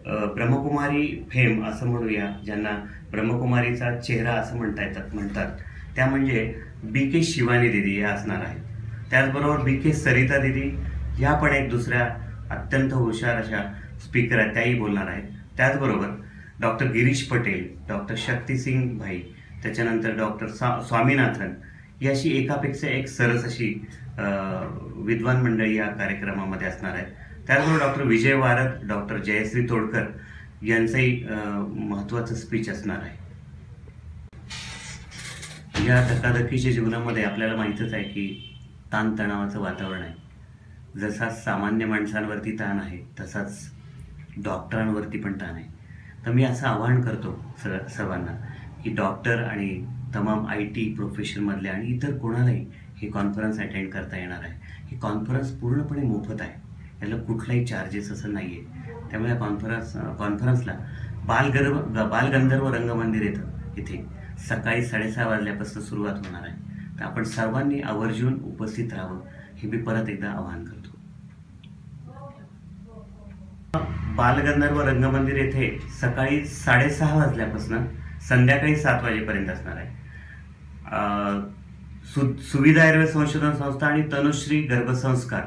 ब्रह्मकुमारी फेम असं म्हणूया, ज्यांना ब्रह्मकुमारीचा चेहरा असं म्हणतात त्या म्हणजे BK शिवानी दीदी या असणार आहेत। त्याचबरोबर BK सरिता दीदी ह्या पण एक दुसऱ्या अत्यंत हुशार अशा स्पीकर आहेत, त्याही बोलणार आहेत। त्याचबरोबर डॉक्टर गिरीश पटेल, डॉक्टर शक्तिसिंग भाई, त्याच्यानंतर डॉक्टर स्वामीनाथन याशी एकापेक्षा एक सरस अशी विद्वान मंडळी या कार्यक्रमामध्ये असणार आहेत। त्याचबरोबर डॉक्टर विजय वारद, डॉक्टर जयश्री तोडकर यांचंही महत्त्वाचं स्पीच असणार आहे। या धकाधकीच्या जीवनामध्ये आपल्याला माहीतच आहे की ताणतणावाचं वातावरण आहे। जसा सामान्य माणसांवरती ताण आहे तसाच डॉक्टरांवरती पण ताण आहे। तर मी असं आवाहन करतो सर्वांना की डॉक्टर आणि तमाम IT प्रोफेशनमधले आणि इतर कोणालाही ही कॉन्फरन्स अटेंड करता येणार आहे। ही कॉन्फरन्स पूर्णपणे मोफत आहे, याला कुठलाही चार्जेस असं नाही आहे। त्यामुळे या कॉन्फरन्सला बालगंधर्व रंगमंदिर इथे सकाळी 6:30 वाजल्यापासून सुरुवात होणार आहे। तर आपण सर्वांनी आवर्जून उपस्थित राहावं हे मी परत एकदा आवाहन करतो। बालगंधर्व रंगमंदिर येथे सकाळी 6:30 वाजल्यापासून संध्याकाळी 7 वाजेपर्यंत असणार आहे। सुविधा आयुर्वेद संशोधन संस्था आणि तनुश्री गर्भसंस्कार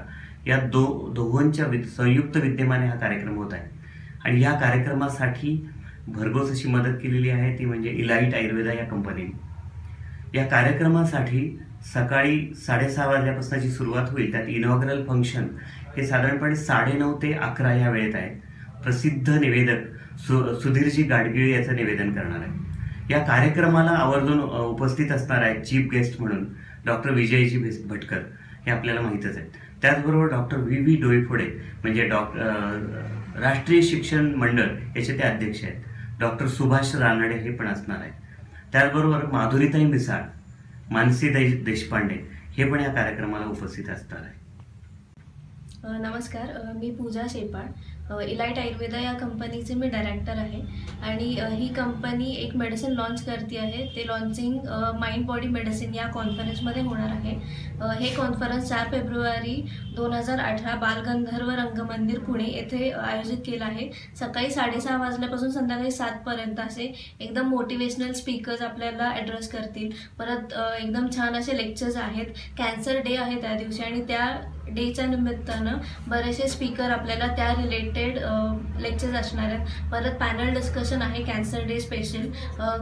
या दोघांच्या संयुक्त विद्यमाने हा कार्यक्रम होत आहे आणि या कार्यक्रमासाठी भरघोस अशी मदत केलेली आहे ती म्हणजे इलाइट आयुर्वेदा या कंपनीने। या कार्यक्रमासाठी सकाळी 6:30 वाजल्यापासूनची सुरुवात होईल। त्यात इनॉग्रल फंक्शन हे साधारणपणे 9:30 ते 11 या वेळेत आहे। प्रसिद्ध निवेदक सुधीरजी गाडगिळ याचं निवेदन करणार आहे। या कार्यक्रमाला आवर्जून उपस्थित असणार आहे चीफ गेस्ट म्हणून डॉक्टर विजयजी भटकर, हे आपल्याला माहीतच आहे। त्याचबरोबर डॉक्टर VV डोईफोडे म्हणजे राष्ट्रीय शिक्षण मंडळ याचे ते अध्यक्ष आहेत। डॉक्टर सुभाष रानडे हे पण असणार आहे। त्याचबरोबर माधुरीताई मिसाळ, मानसी देशपांडे हे पण या कार्यक्रमाला उपस्थित असणार आहे। नमस्कार, मी पूजा शेपाळ, इलाइट आयुर्वेदा या कंपनीचे मी डायरेक्टर आहे आणि ही कंपनी एक मेडिसिन लॉन्च करते आहे। ते लॉन्चिंग माइंड बॉडी मेडिसिन या कॉन्फरन्समध्ये होणार आहे। हे कॉन्फरन्स 4 फेब्रुवारी 2018 बालगंधर्व रंगमंदिर पुणे येथे आयोजित केलं आहे। सकाळी 6:30 वाजल्यापासून संध्याकाळी 7 पर्यंत असे एकदम मोटिवेशनल स्पीकर्स आपल्याला ॲड्रेस करतील। परत एकदम छान असे लेक्चर्स आहेत। कॅन्सर डे आहे त्या दिवशी आणि त्या डेच्या निमित्तानं बरेचसे स्पीकर आपल्याला त्या रिलेटेड लेक्चर्स असणार आहेत। परत पॅनल डिस्कशन आहे cancer day special.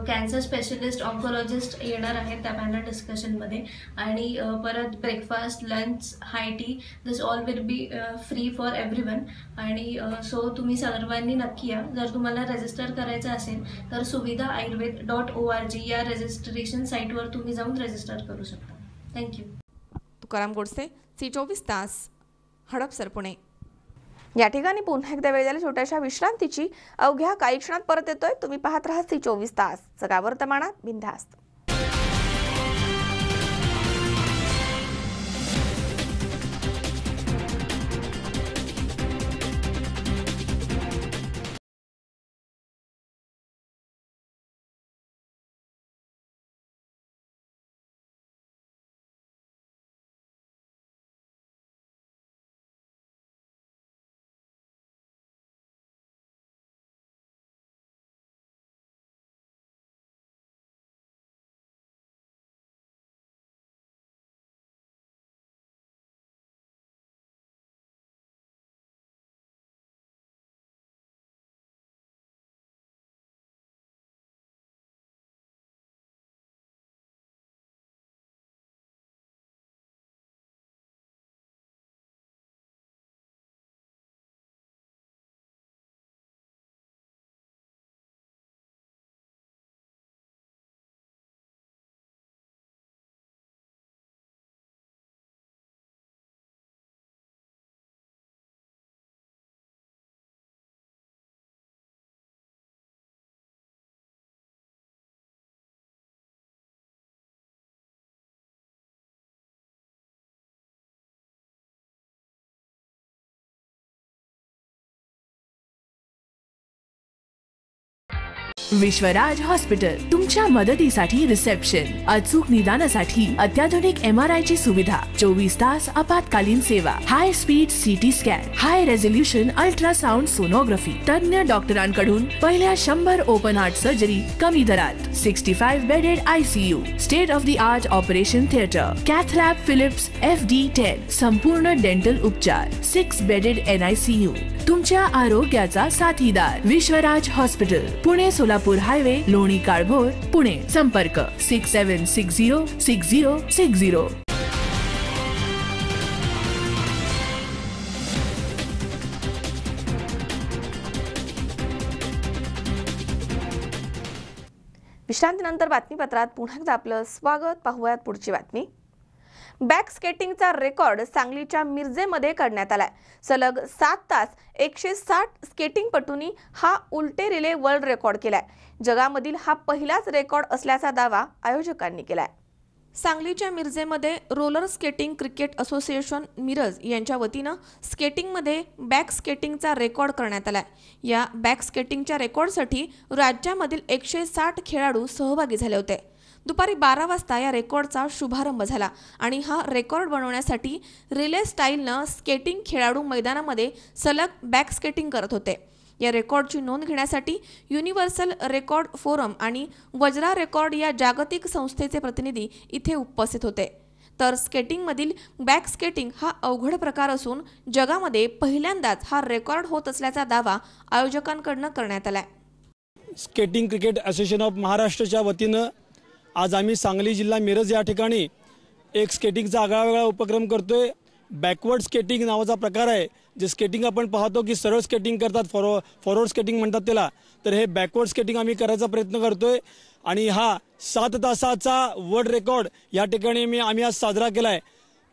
Cancer specialist oncologist येणार आहेत त्या पॅनल डिस्कशनमध्ये आणि परत breakfast, lunch, high T, this all will be free for everyone आणि सो तुम्ही सर्वांनी नक्की या। जर तुम्हाला रजिस्टर करायचं असेल तर suvidaaayurved.org या रजिस्ट्रेशन साईटवर तुम्ही जाऊन रजिस्टर करू शकता। थँक्यू। तुकाराम गोडसे, C24 तास, हडपसर, पुणे। या ठिकाणी पुन्हा एकदा वेळ झाली छोट्याशा विश्रांतीची। अवघ्या काही क्षणात परत येतोय। तुम्ही पाहत राहा C24 तास, सगळ्या वर्तमानात बिनधास्त। विश्वराज हॉस्पिटल तुमच्या मदतीसाठी रिसेप्शन, अचूक निदानासाठी अत्याधुनिक MRI ची सुविधा, 24 तास आपत्कालीन सेवा, हाय स्पीड CT स्कॅन, हाय रेझोल्युशन अल्ट्रासाउंड सोनोग्राफी, तज्ञ डॉक्टरांकडून पहिल्या 100 ओपन हार्ट सर्जरी कमी दरात, 65 bedded ICU, state of the art operation theatre, cath lab Philips FD10, संपूर्ण डेंटल उपचार, 6 बेडेड NICU, तुमच्या आरोग्याचा साथीदार विश्वराज हॉस्पिटल, पुणे सोलापूर हायवे, लोणी काळभोर, पुणे. संपर्क 67606060. विश्रांतीनंतर बातमीपत्रात पुन्हा एकदा आपलं स्वागत. पाहूयात पुढची बातमी. बॅक स्केटिंगचा रेकॉर्ड सांगलीच्या मिरजेमध्ये करण्यात आलाय. सलग 7 तास 160 स्केटिंगपटूंनी हा उलटे रिले वर्ल्ड रेकॉर्ड केलाय. जगामधील हा पहिलाच रेकॉर्ड असल्याचा दावा आयोजकांनी केलाय. सांगलीच्या मिरजेमध्ये roller skating cricket association Miraj यांच्या वतीनं स्केटिंगमध्ये बॅक स्केटिंगचा रेकॉर्ड करण्यात आलाय. या बॅक स्केटिंगच्या रेकॉर्डसाठी राज्यामधील 160 खेळाडू सहभागी झाले होते. दुपारी 12 वाजता या रेकॉर्डचा शुभारंभ झाला आणि हा रेकॉर्ड बनवण्यासाठी रिले स्टाईलनं स्केटिंग खेळाडू मैदानामध्ये सलग बॅक स्केटिंग करत होते. या रेकॉर्डची नोंद घेण्यासाठी युनिव्हर्सल रेकॉर्ड फोरम आणि वज्रा रेकॉर्ड या जागतिक संस्थेचे प्रतिनिधी इथे उपस्थित होते. तर स्केटिंगमधील बॅक स्केटिंग हा अवघड प्रकार असून जगामध्ये पहिल्यांदाच हा रेकॉर्ड होत असल्याचा दावा आयोजकांकडून करण्यात आलाय. स्केटिंग क्रिकेट असोसिएशन ऑफ महाराष्ट्रच्या वतीनं आज आम्ही सांगली जिल्हा मिरज या ठिकाणी एक स्केटिंगचा आगळावेगळा उपक्रम करतोय. बॅकवर्ड स्केटिंग नावाचा प्रकार आहे. जे स्केटिंग आपण पाहतो की सरळ स्केटिंग करतात, फॉरवर्ड स्केटिंग म्हणतात त्याला, तर हे बॅकवर्ड स्केटिंग आम्ही करायचा प्रयत्न करतोय. आणि हा 7 तासाचा वर्ल्ड रेकॉर्ड या ठिकाणी आम्ही आज साजरा केला आहे.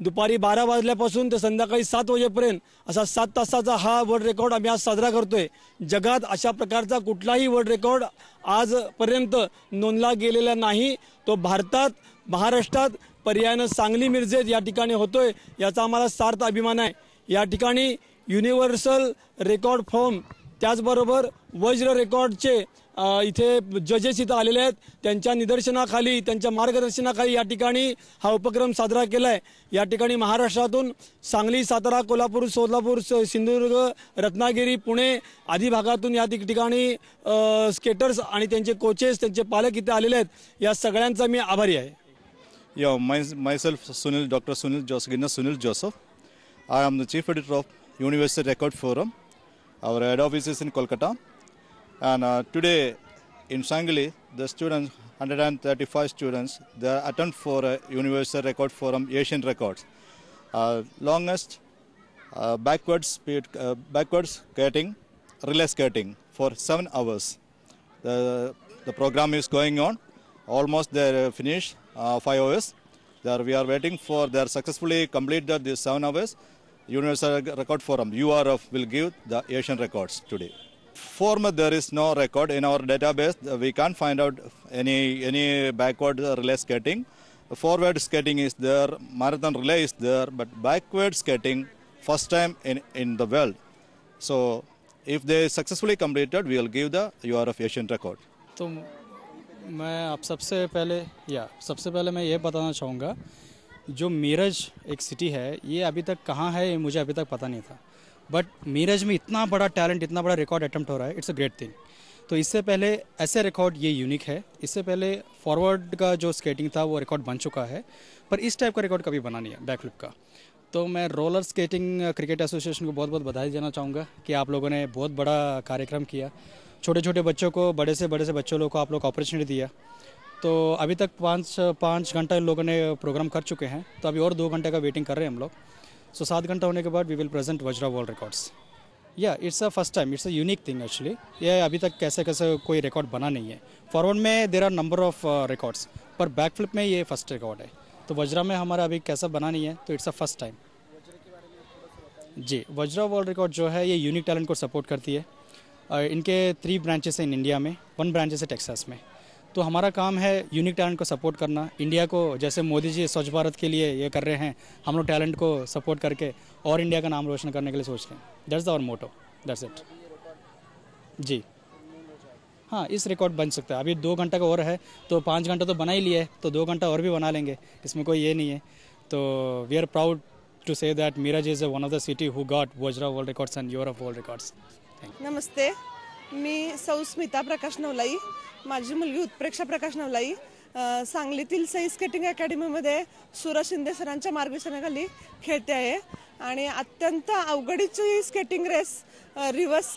दुपारी 12 वाजल्यापासून ते संध्याकाळी 7 वाजेपर्यंत असा 7 तासाचा हा वर्ल्ड रेकॉर्ड आम्ही आज साजरा करतोय. जगात अशा प्रकारचा कुठलाही वर्ल्ड रेकॉर्ड आजपर्यंत नोंदला गेलेला नाही. तो भारतात, महाराष्ट्रात, पर्यायानं सांगली मिरजेत या ठिकाणी होतोय. याचा आम्हाला सार्थ अभिमान आहे. या ठिकाणी युनिव्हर्सल रेकॉर्ड फॉर्म त्याचबरोबर वज्र रेकॉर्डचे इथे जजेस इथं आलेले आहेत. त्यांच्या निदर्शनाखाली, त्यांच्या मार्गदर्शनाखाली या ठिकाणी हा उपक्रम साजरा केला आहे. या ठिकाणी महाराष्ट्रातून सांगली, सातारा, कोल्हापूर, सोलापूर, सिंधुदुर्ग, रत्नागिरी, पुणे आदी भागातून या ठिकाणी स्केटर्स आणि त्यांचे कोचेस, त्यांचे पालक इथे आलेले आहेत. या सगळ्यांचा मी आभारी आहे. Myself Sunil, Dr. Sunil Joseph. I am the Chief Editor of Universal Record Forum. Our head office is in Kolkata. And today in Sangli, the students, 135 students, they attend for a Universal Record Forum Asian Records. Longest backward skating, relay skating for 7 hours. The program is going on. Almost they're finished. 5 hours. We are waiting for they are successfully completed these 7 hours. Universal Record Forum URF will give the Asian records today. Former there is no record in our database. We can't find out any backward relay skating. Forward skating is there, marathon relay is there, but backward skating first time in the world. So if they successfully completed, we will give the URF Asian record. तो मैं आप सबसे पहले मैं ये बताना चाहूँगा, जो मीरज एक सिटी है ये अभी तक कहाँ है ये मुझे अभी तक पता नहीं था. बट मीरज में इतना बड़ा टैलेंट, इतना बड़ा रिकॉर्ड अटेम्प्ट हो रहा है, इट्स अ ग्रेट थिंग. तो इससे पहले ऐसे रिकॉर्ड ये यूनिक है. इससे पहले फॉरवर्ड का जो स्केटिंग था वो रिकॉर्ड बन चुका है, पर इस टाइप का रिकॉर्ड कभी बना नहीं है बैकफ्लिप का. तो मैं रोलर स्केटिंग क्रिकेट एसोसिएशन को बहुत बहुत बधाई देना चाहूँगा कि आप लोगों ने बहुत बड़ा कार्यक्रम किया. छोटे छोटे बच्चों को, बड़े से बच्चों लोगों को आप लोग अपॉर्चुनिटी दिया. तो अभी तक 5 घंटा इन लोगों ने प्रोग्राम कर चुके हैं. तो अभी और 2 घंटे का वेटिंग कर रहे हैं हम लोग. सो 7 घंटा होने के बाद we will present Vajra world records. It's a first time, it's a unique thing actually. ये अभी तक कैसे कोई रिकॉर्ड बना नहीं है. फॉरवर्ड में there are number of records, per backflip में ये फर्स्ट रिकॉर्ड है. तो वज्रा में हमारा अभी कैसा बना नहीं है, तो इट्स अ फर्स्ट टाइम. जी, वज्रा वर्ल्ड रिकॉर्ड जो है ये यूनिक टैलेंट को सपोर्ट करती है. इनके 3 ब्रांचेस हैं इन इंडिया में, 1 ब्रांचेस है टेक्सास में. तो हमारा काम है यूनिक टैलेंट को सपोर्ट करना. इंडिया को जैसे मोदी जी स्वच्छ भारत के लिए ये कर रहे हैं, हम लोग टैलेंट को सपोर्ट करके और इंडिया का नाम रोशन करने के लिए सोच रहे हैं. That's our motto, that's it. जी हाँ इस रिकॉर्ड बन सकता है। अभी 2 घंटा का और है तो 5 घंटा तो बना ही लिया है, तो 2 घंटा और भी बना लेंगे, इसमें कोई ये नहीं है। तो we are proud to say that Miraj is one of the city who got Vajra world records and Europe world records. नमस्ते, मी सौ स्मिता प्रकाश नवलाई, माझी मुलगी उत्प्रेक्षा प्रकाश नवलाई सांगलीतील सई स्केटिंग अकॅडमीमध्ये सूरज शिंदे सरांच्या मार्गदर्शनाखाली खेळते आहे आणि अत्यंत अवघडीची skating race, reverse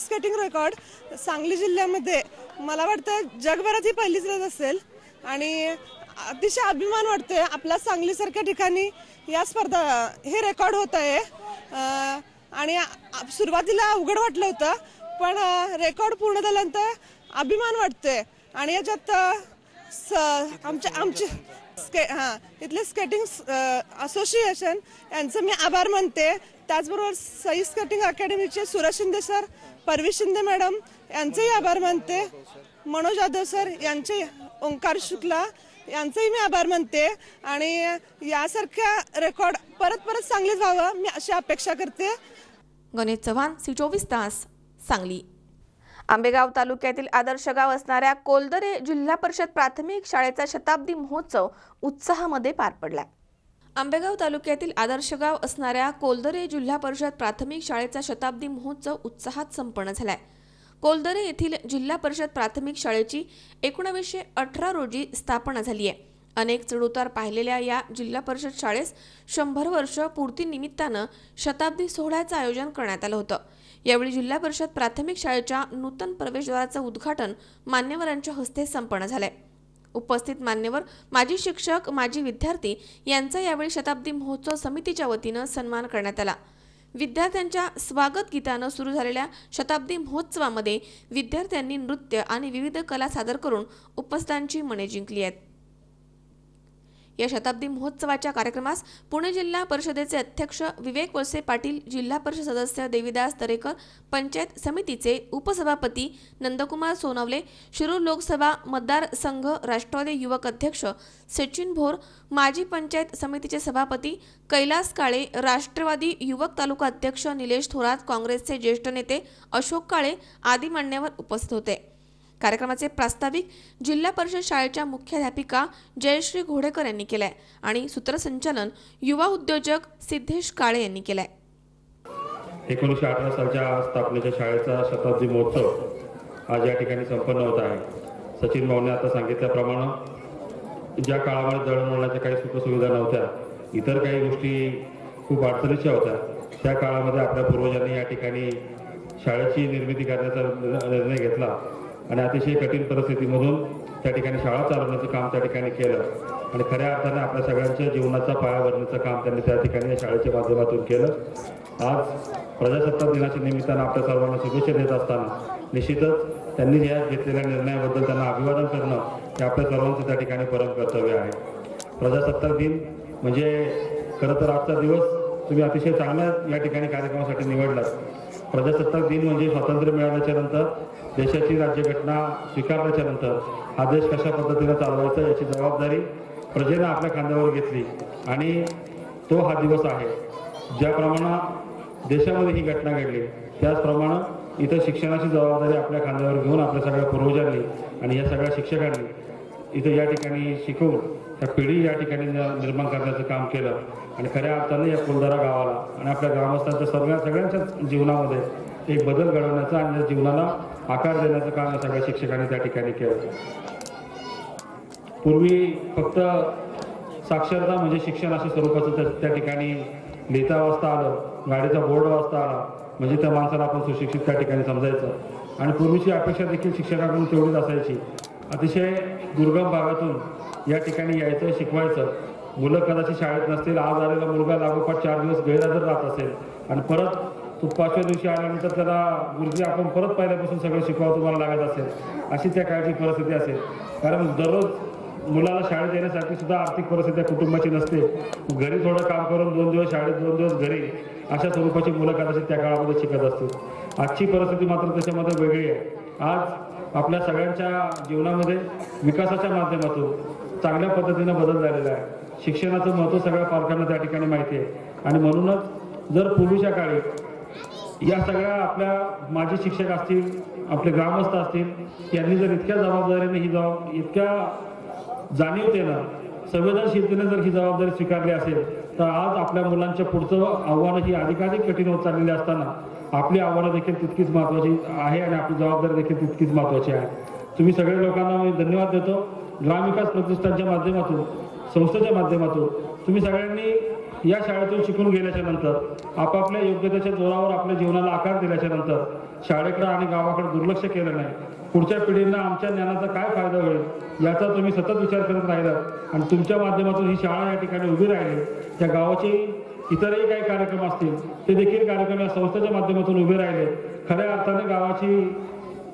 skating record Sangli जिल्ह्यामध्ये मला वाटतं जगभरात ही पहिलीच रेस असेल आणि अतिशय अभिमान वाटतोय आपल्या सांगलीसारख्या ठिकाणी या स्पर्धा हे रेकॉर्ड होत आहे। आणि सुरुवातीला अवघड वाटलं होतं पण रेकॉर्ड पूर्ण झाल्यानंतर अभिमान वाटतोय आणि याच्यात आमचे इथले स्केटिंग असोसिएशन यांचं मी आभार मानते। त्याचबरोबर सई स्केटिंग अकॅडमीचे सूरज शिंदे सर, परवी शिंदे मॅडम यांचेही आभार मानते, मनोज जाधव सर यांचे, ओंकार शुक्ला यांचेही मी आभार मानते आणि यासारख्या रेकॉर्ड परत चांगलेच व्हावं मी अशी अपेक्षा करते। गणेश चव्हाण, सी24 तास, सांगली। आंबेगाव तालुक्यातील आदर्श गाव असणाऱ्या कोलदरे जिल्हा परिषद प्राथमिक शाळेचा शताब्दी महोत्सव उत्साहामध्ये पार पडला। आंबेगाव तालुक्यातील आदर्श गाव असणाऱ्या कोलदरे जिल्हा परिषद प्राथमिक शाळेचा शताब्दी महोत्सव उत्साहात संपन्न झालाय। कोलदरे येथील जिल्हा परिषद प्राथमिक शाळेची 1918 रोजी स्थापना झाली आहे। अनेक चढउतार पाहिलेल्या या जिल्हा परिषद शाळेस 100 वर्ष पूर्तीनिमित्तानं शताब्दी सोहळ्याचं आयोजन करण्यात आलं होतं। यावेळी जिल्हा परिषद प्राथमिक शाळेच्या नूतन प्रवेशद्वाराचं उद्घाटन मान्यवरांच्या हस्ते संपन्न झालंय। उपस्थित मान्यवर, माजी शिक्षक, माजी विद्यार्थी यांचा यावेळी शताब्दी महोत्सव समितीच्या वतीनं सन्मान करण्यात आला। विद्यार्थ्यांच्या स्वागत गीतानं सुरू झालेल्या शताब्दी महोत्सवामध्ये विद्यार्थ्यांनी नृत्य आणि विविध कला सादर करून उपस्थितांची मने जिंकली आहेत। या शताब्दी महोत्सवाच्या कार्यक्रमास पुणे जिल्हा परिषदेचे अध्यक्ष विवेक वळसे पाटील, जिल्हा परिषद सदस्य देविदास दरेकर, पंचायत समितीचे उपसभापती नंदकुमार सोनवले, शिरूर लोकसभा मतदारसंघ राष्ट्रवादी युवक अध्यक्ष सचिन भोर, माजी पंचायत समितीचे सभापती कैलास काळे, राष्ट्रवादी युवक तालुका अध्यक्ष निलेश थोरात, काँग्रेसचे ज्येष्ठ नेते अशोक काळे आदी मान्यवर उपस्थित होते। कार्यक्रमाचे प्रास्ताविक जिल्हा परिषद शाळेच्या मुख्याध्यापिका जयश्री घोडेकर यांनी केलाय आणि सूत्रसंचालन युवा उद्योजक सिद्धेश काळे यांनी केलाय। 1918 सालच्या स्थापनेच्या शाळेचा शताब्दी महोत्सव आज या ठिकाणी संपन्न होत आहे। सचिन भाऊने आता सांगितल्याप्रमाणे ज्या काळामध्ये दळणवळणाच्या काही सुखसुविधा नव्हत्या, इतर काही गोष्टी खूप अडचणीच्या होत्या, त्या काळामध्ये आपल्या पूर्वजांनी या ठिकाणी शाळेची निर्मिती करण्याचा निर्णय घेतला आणि अतिशय कठीण परिस्थितीमधून त्या ठिकाणी शाळा चालवण्याचं काम त्या ठिकाणी केलं आणि खऱ्या अर्थाने आपल्या सगळ्यांच्या जीवनाचा पाया भरण्याचं काम त्यांनी त्या ठिकाणी या शाळेच्या माध्यमातून केलं। आज प्रजासत्ताक दिनाच्या निमित्तानं आपल्या सर्वांना शुभेच्छा देत असताना निश्चितच त्यांनी या घेतलेल्या निर्णयाबद्दल त्यांना अभिवादन करणं हे आपल्या सर्वांचं त्या ठिकाणी परम कर्तव्य आहे। प्रजासत्ताक दिन म्हणजे खरं तर आजचा दिवस तुम्ही अतिशय चांगल्या या ठिकाणी कार्यक्रमासाठी निवडलात। प्रजासत्ताक दिन म्हणजे स्वातंत्र्य मिळाल्याच्या नंतर देशाची राज्यघटना स्वीकारल्याच्या नंतर हा देश कशा पद्धतीने चालवायचा याची जबाबदारी प्रजेनं आपल्या खांद्यावर घेतली आणि तो हा दिवस आहे। ज्याप्रमाणे देशामध्ये ही घटना घडली त्याचप्रमाणे इथं शिक्षणाची जबाबदारी आपल्या खांद्यावर घेऊन आपल्या सगळ्या पूर्वजांनी आणि या सगळ्या शिक्षकांनी इथं या ठिकाणी शिकवून त्या पिढी या ठिकाणी निर्माण करण्याचं काम केलं आणि खऱ्या अर्थाने या कोलदरा गावाला आणि आपल्या ग्रामस्थांच्या सगळ्यांच्या जीवनामध्ये एक बदल घडवण्याचं आणि जीवनाला आकार देण्याचं काम या सगळ्या शिक्षकांनी त्या ठिकाणी केलं। पूर्वी फक्त साक्षरता म्हणजे शिक्षण अशा स्वरूपाचं त्या ठिकाणी लिहिता वाचता आलं, गाडीचा बोर्ड वाचता आला म्हणजे त्या माणसाला आपण सुशिक्षित त्या ठिकाणी समजायचं आणि पूर्वीची अपेक्षा देखील शिक्षकाकडून तेवढीच असायची। अतिशय दुर्गम भागातून या ठिकाणी यायचं, शिकवायचं। मुलं कदाचित शाळेत नसतील, आज आलेला मुलगा लागोपाठ 4 दिवस गैरहजर राहत असेल आणि परत तो 5व्या दिवशी आल्यानंतर त्याला गुरुजी आपण परत पहिल्यापासून सगळं शिकवावं तुम्हाला लागत असेल, अशी त्या काळची परिस्थिती असेल। कारण दररोज मुलाला शाळेत येण्यासाठी सुद्धा आर्थिक परिस्थिती कुटुंबाची नसते, घरी थोडं काम करून 2 दिवस शाळेत 2 दिवस घरी, अशा स्वरूपाची मुलं कदाचित त्या काळामध्ये शिकत असतील। आजची परिस्थिती मात्र त्याच्यामध्ये वेगळी आहे। आज आपल्या सगळ्यांच्या जीवनामध्ये विकासाच्या माध्यमातून चांगल्या पद्धतीने बदल झालेला आहे। शिक्षणाचं महत्त्व सगळ्या पालकांना त्या ठिकाणी माहिती आहे आणि म्हणूनच जर पूर्वीच्या काळी या सगळ्या आपल्या माजी शिक्षक असतील, आपले ग्रामस्थ असतील, यांनी जर इतक्या जबाबदारीने इतक्या जाणीवतेनं, संवेदनशीलतेने जर ही जबाबदारी स्वीकारली असेल तर आज आपल्या मुलांच्या पुढचं आव्हानं ही अधिकाधिक कठीण होत चाललेली असताना आपली आव्हानं देखील तितकीच महत्त्वाची आहे आणि आपली जबाबदारी देखील तितकीच महत्त्वाची आहे. तुम्ही सगळ्या लोकांना मी धन्यवाद देतो. ग्रामविकास प्रतिष्ठानच्या माध्यमातून, संस्थेच्या माध्यमातून तुम्ही सगळ्यांनी या शाळेतून शिकून गेल्याच्या नंतर आपापल्या योग्यतेच्या जोरावर आपल्या जीवनाला आकार दिल्याच्या नंतर शाळेकडे आणि गावाकडे दुर्लक्ष केलं नाही. पुढच्या पिढींना आमच्या ज्ञानाचा काय फायदा होईल याचा तुम्ही सतत विचार करत राहिलात आणि तुमच्या माध्यमातून ही शाळा या ठिकाणी उभी राहिली. त्या गावाचे इतरही काही कार्यक्रम असतील ते देखील कार्यक्रम या संस्थेच्या माध्यमातून उभे राहिले. खऱ्या अर्थाने गावाची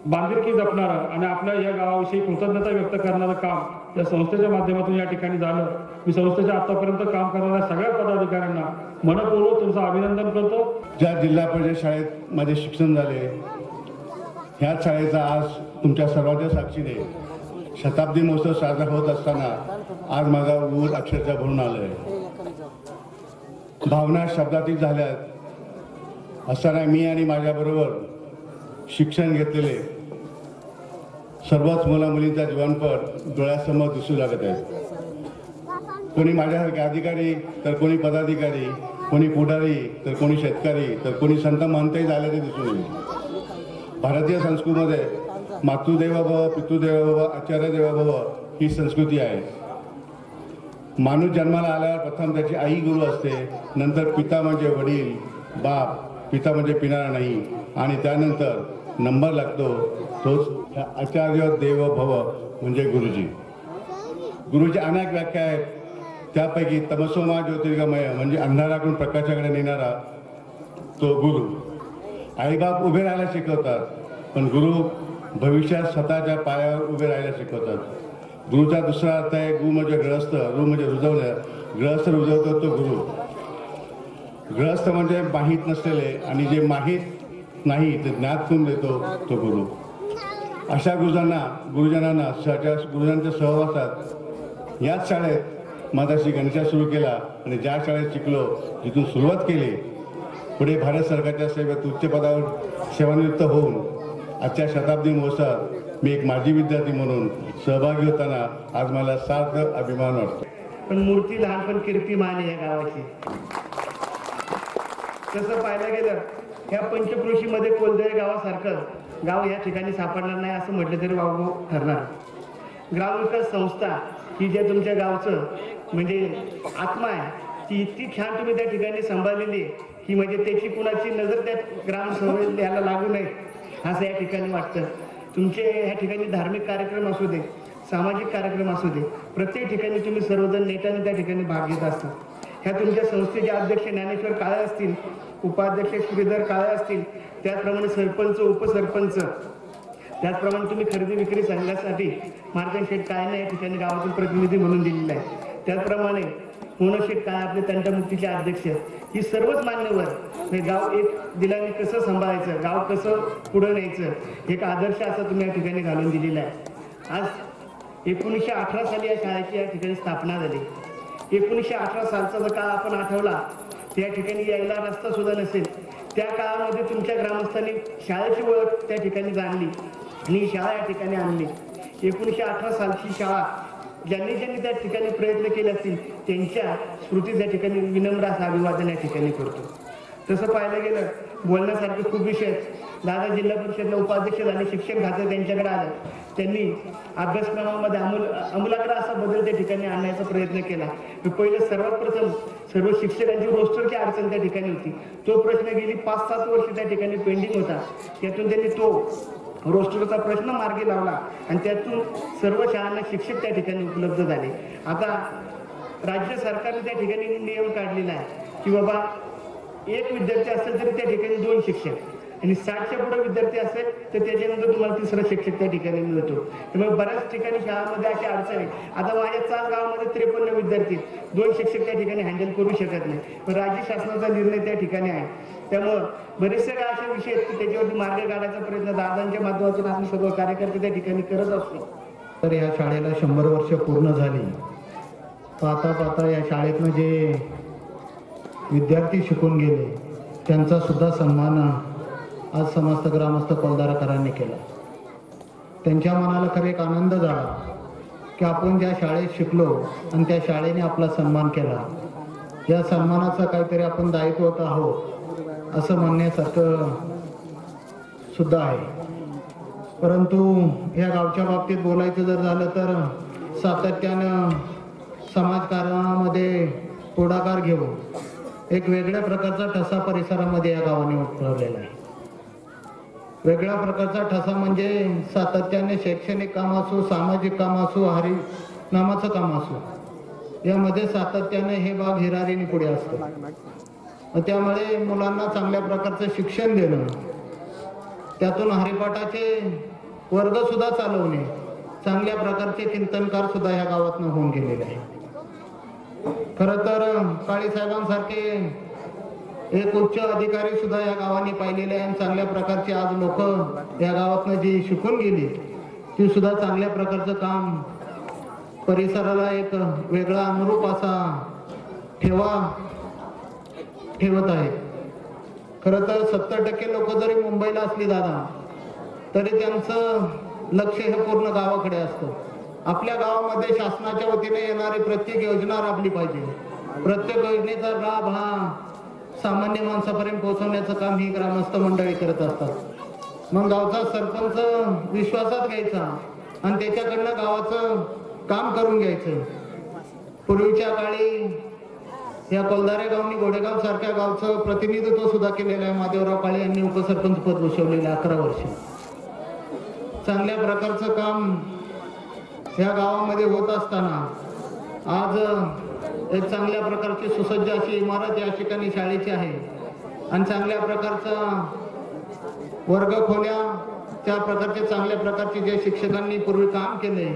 बांधिलकी जपणारं आणि आपल्या या गावाविषयी कृतज्ञता व्यक्त करणारं काम या संस्थेच्या माध्यमातून या ठिकाणी झालं. मी संस्थेच्या आतापर्यंत काम करणाऱ्या सगळ्या पदाधिकाऱ्यांना मनपूर्वक तुमचं अभिनंदन करतो. ज्या जिल्हा परिषद शाळेत माझे शिक्षण झाले, ह्याच शाळेचा आज तुमच्या सर्वांच्या साक्षीने शताब्दी महोत्सव साजरा होत असताना आज माझा ऊर अक्षरशः भरून आलंय. भावना शब्दातीत झाल्यात असताना मी आणि माझ्याबरोबर शिक्षण घेतलेले सर्वच मुला मुलींचा जीवनपट डोळ्यासमोर दिसू लागत आहे. कोणी माझ्यासारखे अधिकारी तर कोणी पदाधिकारी, कोणी पुढारी तर कोणी शेतकरी तर कोणी संत महंतही झाल्याचे दिसून येईल. भारतीय संस्कृतीमध्ये मातृदेव भव, पितृदेव भव, आचार्य देव भव ही संस्कृती आहे. माणूस जन्माला आल्यावर प्रथम त्याची आई गुरु असते, नंतर पिता म्हणजे वडील, बाप, पिता म्हणजे पिणारा नाही आणि त्यानंतर नंबर लागतो तोच आचार्य देव भव म्हणजे गुरुजी. गुरुची अनेक व्याख्या आहेत, त्यापैकी तमसोमा ज्योतिर्गमय म्हणजे अंधाराकडून प्रकाशाकडे नेणारा तो गुरु. आईबाप उभे राहायला शिकवतात, पण गुरु भविष्यात स्वतःच्या पायावर उभे राहायला शिकवतात. गुरुचा दुसरा अर्थ आहे गु म्हणजे गृहस्थ, रु म्हणजे रुजवणं. गृहस्थ रुजवतो तो गुरु. गृहस्थ म्हणजे माहीत नसलेले आणि जे माहीत नाही ते ज्ञात करून देतो तो गुरु. अशा गुरुजनांना गुरुजनांच्या सहवासात याच शाळेत माझा गणिता सुरू केला आणि ज्या शाळेत शिकलो जिथून सुरुवात केली, पुढे भारत सरकारच्या सेवेत उच्च पदावर सेवानिवृत्त होऊन आजच्या शताब्दी महोत्सवात मी एक माजी विद्यार्थी म्हणून सहभागी होताना आज मला सार्थ अभिमान वाटतो. पण मूर्ती लहान पण कीर्तिमान आहे या गावाची. तसं पाहायला गेलं ह्या पंचक्रोशीमध्ये कोलदरे गावासारखं गाव या ठिकाणी सापडणार नाही असं म्हटलं तरी वावगं ठरणार. ग्रामविकास संस्था ही जे तुमच्या गावचं म्हणजे आत्मा आहे ती इतकी छान तुम्ही त्या ठिकाणी सांभाळलेली आहे की म्हणजे त्याची कुणाची नजर त्या ग्रामसभेत याला लागू नये असं या ठिकाणी वाटतं. तुमचे ह्या ठिकाणी धार्मिक कार्यक्रम असू दे, सामाजिक कार्यक्रम असू दे, प्रत्येक ठिकाणी तुम्ही सर्वजण नेटाने त्या ठिकाणी भाग घेत असता. ह्या तुमच्या संस्थेचे अध्यक्ष ज्ञानेश्वर काळे असतील, उपाध्यक्ष श्रीधर काळे असतील, त्याचप्रमाणे सरपंच, उपसरपंच, त्याचप्रमाणे तुम्ही खरेदी विक्री संघासाठी मार्गन शेठ काळेंना या ठिकाणी गावातील प्रतिनिधी म्हणून दिलेला आहे. त्याचप्रमाणे मोनशेठ काळे आपले तंटामुक्तीचे अध्यक्ष, ही सर्वच मान्यवर गाव एक दिलाने कसं सांभाळायचं, गाव कसं पुढं न्यायचं एक आदर्श असा तुम्ही या ठिकाणी घालून दिलेला आहे. आज 1918 साली या शाळेची या ठिकाणी स्थापना झाली. 1918 सालचा जर काळ आपण आठवला त्या ठिकाणी यायला रस्ता सुद्धा नसेल. त्या काळामध्ये तुमच्या ग्रामस्थांनी शाळेची ओळख त्या ठिकाणी जाणली आणि ही शाळा या ठिकाणी आणली. 1918 सालची शाळा ज्यांनी त्या ठिकाणी प्रयत्न केले असतील त्यांच्या स्मृती त्या ठिकाणी विनम्र असं अभिवादन या ठिकाणी करतो. तसं पाहायला गेलं बोलण्यासारखे खूप विषय. दादा जिल्हा परिषदला उपाध्यक्ष झाले, शिक्षण खातं त्यांच्याकडे आलं. त्यांनी अभ्यासक्रमामध्ये अमूलाग्र असा बदल त्या ठिकाणी आणण्याचा प्रयत्न केला. पहिलं सर्वात प्रथम सर्व शिक्षकांची रोस्टरची अडचण त्या ठिकाणी होती. तो प्रश्न गेली 5-7 वर्ष त्या ठिकाणी पेंडिंग होता. त्यातून त्यांनी तो रोस्टरचा प्रश्न मार्गी लावला आणि त्यातून सर्व शाळांना शिक्षक त्या ठिकाणी उपलब्ध झाले. आता राज्य सरकारने त्या ठिकाणी नियम काढलेला आहे की बाबा एक विद्यार्थी असेल तरी त्या ठिकाणी 2 शिक्षक आणि 60च्या पुढे विद्यार्थी असेल तर त्याच्यानंतर तुम्हाला 3रा शिक्षक त्या ठिकाणी मिळतो. त्यामुळे बऱ्याच ठिकाणी शाळांमध्ये अशी अडचण आहे. आता माझ्या 4 गावामध्ये 53 विद्यार्थी, 2 शिक्षक त्या ठिकाणी हँडल करू शकत नाही. पण राज्य शासनाचा निर्णय त्या ठिकाणी आहे. त्यामुळं बरेचसे काय असे विषय आहेत की त्याच्यावरती मार्ग काढायचा प्रयत्न दादांच्या माध्यमातून आम्ही सर्व कार्यकर्ते त्या ठिकाणी करत असतो. तर या शाळेला 100 वर्ष पूर्ण झाली. पाहता या शाळेतनं जे विद्यार्थी शिकून गेले त्यांचा सुद्धा सन्मान आज समस्त ग्रामस्थ कोलदाराकरांनी केला. त्यांच्या मनाला खरं एक आनंद झाला की आपण ज्या शाळेत शिकलो आणि त्या शाळेने आपला सन्मान केला, या सन्मानाचं काहीतरी आपण दायित्वात आहोत असं म्हणण्यासारखं सुद्धा आहे. परंतु या गावच्या बाबतीत बोलायचं जर झालं तर सातत्यानं समाजकारणामध्ये पुढाकार घेऊन एक वेगळ्या प्रकारचा ठसा परिसरामध्ये या गावाने उतरवलेला आहे. वेगळ्या प्रकारचा ठसा म्हणजे सातत्याने शैक्षणिक काम असो, सामाजिक काम असो, हरिनामाचं काम असो, यामध्ये सातत्याने हे भाग हिरारीने पुढे असतो. त्यामुळे मुलांना चांगल्या प्रकारचं शिक्षण देणं, त्यातून हरिपाठाचे वर्ग सुद्धा चालवणे, चांगल्या प्रकारचे कीर्तनकार सुद्धा या गावातनं होऊन गेलेले आहे. खरं तर काळे साहेबांसारखे एक उच्च अधिकारी सुद्धा या गावाने पाहिलेले आहे. चांगल्या प्रकारचे आज लोक या गावातनं जी शिकून गेली ती सुद्धा चांगल्या प्रकारचं काम परिसराला एक वेगळा अनुरूप असा ठेवत आहे. खरं तर 70% लोक जरी मुंबईला असली दादा, तरी त्यांचं लक्ष हे पूर्ण गावाकडे असतं. आपल्या गावामध्ये शासनाच्या वतीने येणारी प्रत्येक योजना राबली पाहिजे. प्रत्येक योजनेचा लाभ हा सामान्य माणसापर्यंत पोहोचवण्याचं काम ही ग्रामस्थ मंडळी करत असतात. मग गावचा सरपंच विश्वासात घ्यायचा आणि त्याच्याकडनं गावाचं काम करून घ्यायचं. पूर्वीच्या काळी या कोलदारे गावनी गोडेगाव सारख्या गावचं प्रतिनिधित्व सुद्धा केलेलं आहे. महादेवराव काळे यांनी उपसरपंच पद भूषवलेलं 11 वर्ष. चांगल्या प्रकारचं काम या गावामध्ये होत असताना आज एक चांगल्या प्रकारची सुसज्ज अशी इमारत या ठिकाणी शाळेची आहे आणि चांगल्या प्रकारचा वर्ग खोल्या, त्या प्रकारचे चांगल्या प्रकारचे जे शिक्षकांनी पूर्वी काम केले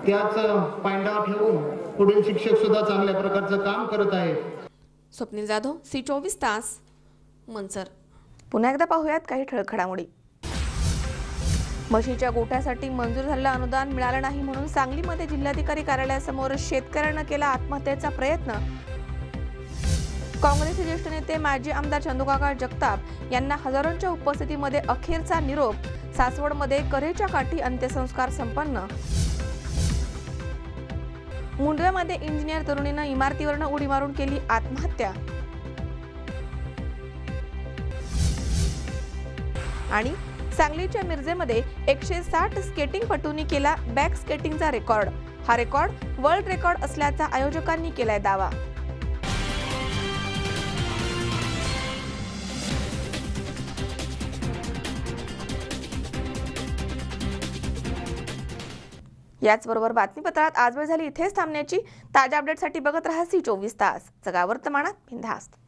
त्याच पायंडा ठेवून पुढील शिक्षक सुद्धा चांगल्या प्रकारचं काम करत आहेत. स्वप्नील जाधव, C24 तास, मनसर. पुन्हा एकदा पाहूयात काही ठळक घडामोडी. म्हशीच्या गोठ्यासाठी मंजूर झालेलं अनुदान मिळालं नाही म्हणून सांगलीमध्ये जिल्हाधिकारी कार्यालयासमोर शेतकऱ्यांना केला आत्महत्येचा प्रयत्न. काँग्रेसचे ज्येष्ठ नेते माजी आमदार चंदूकाका जगताप यांना हजारोंच्या उपस्थितीमध्ये अखेरचा निरोप. सासवडमध्ये करेच्या काठी अंत्यसंस्कार संपन्न. मुंडव्यामध्ये इंजिनियर तरुणीनं इमारतीवरनं उडी मारून केली आत्महत्या. आणि सांगलीच्या मिरजेमध्ये 160 स्केटिंगपटूंनी केला बॅक स्केटिंगचा रेकॉर्ड. हा रेकॉर्ड वर्ल्ड रेकॉर्ड असल्याचा आयोजकांनी केलाय दावा. याचबरोबर बातमीपत्रात आज वेळ झाली इथेच थांबण्याची. ताज्या अपडेटसाठी बघत रहा C24 तास. जगा वर्तमानात बिनधास्त.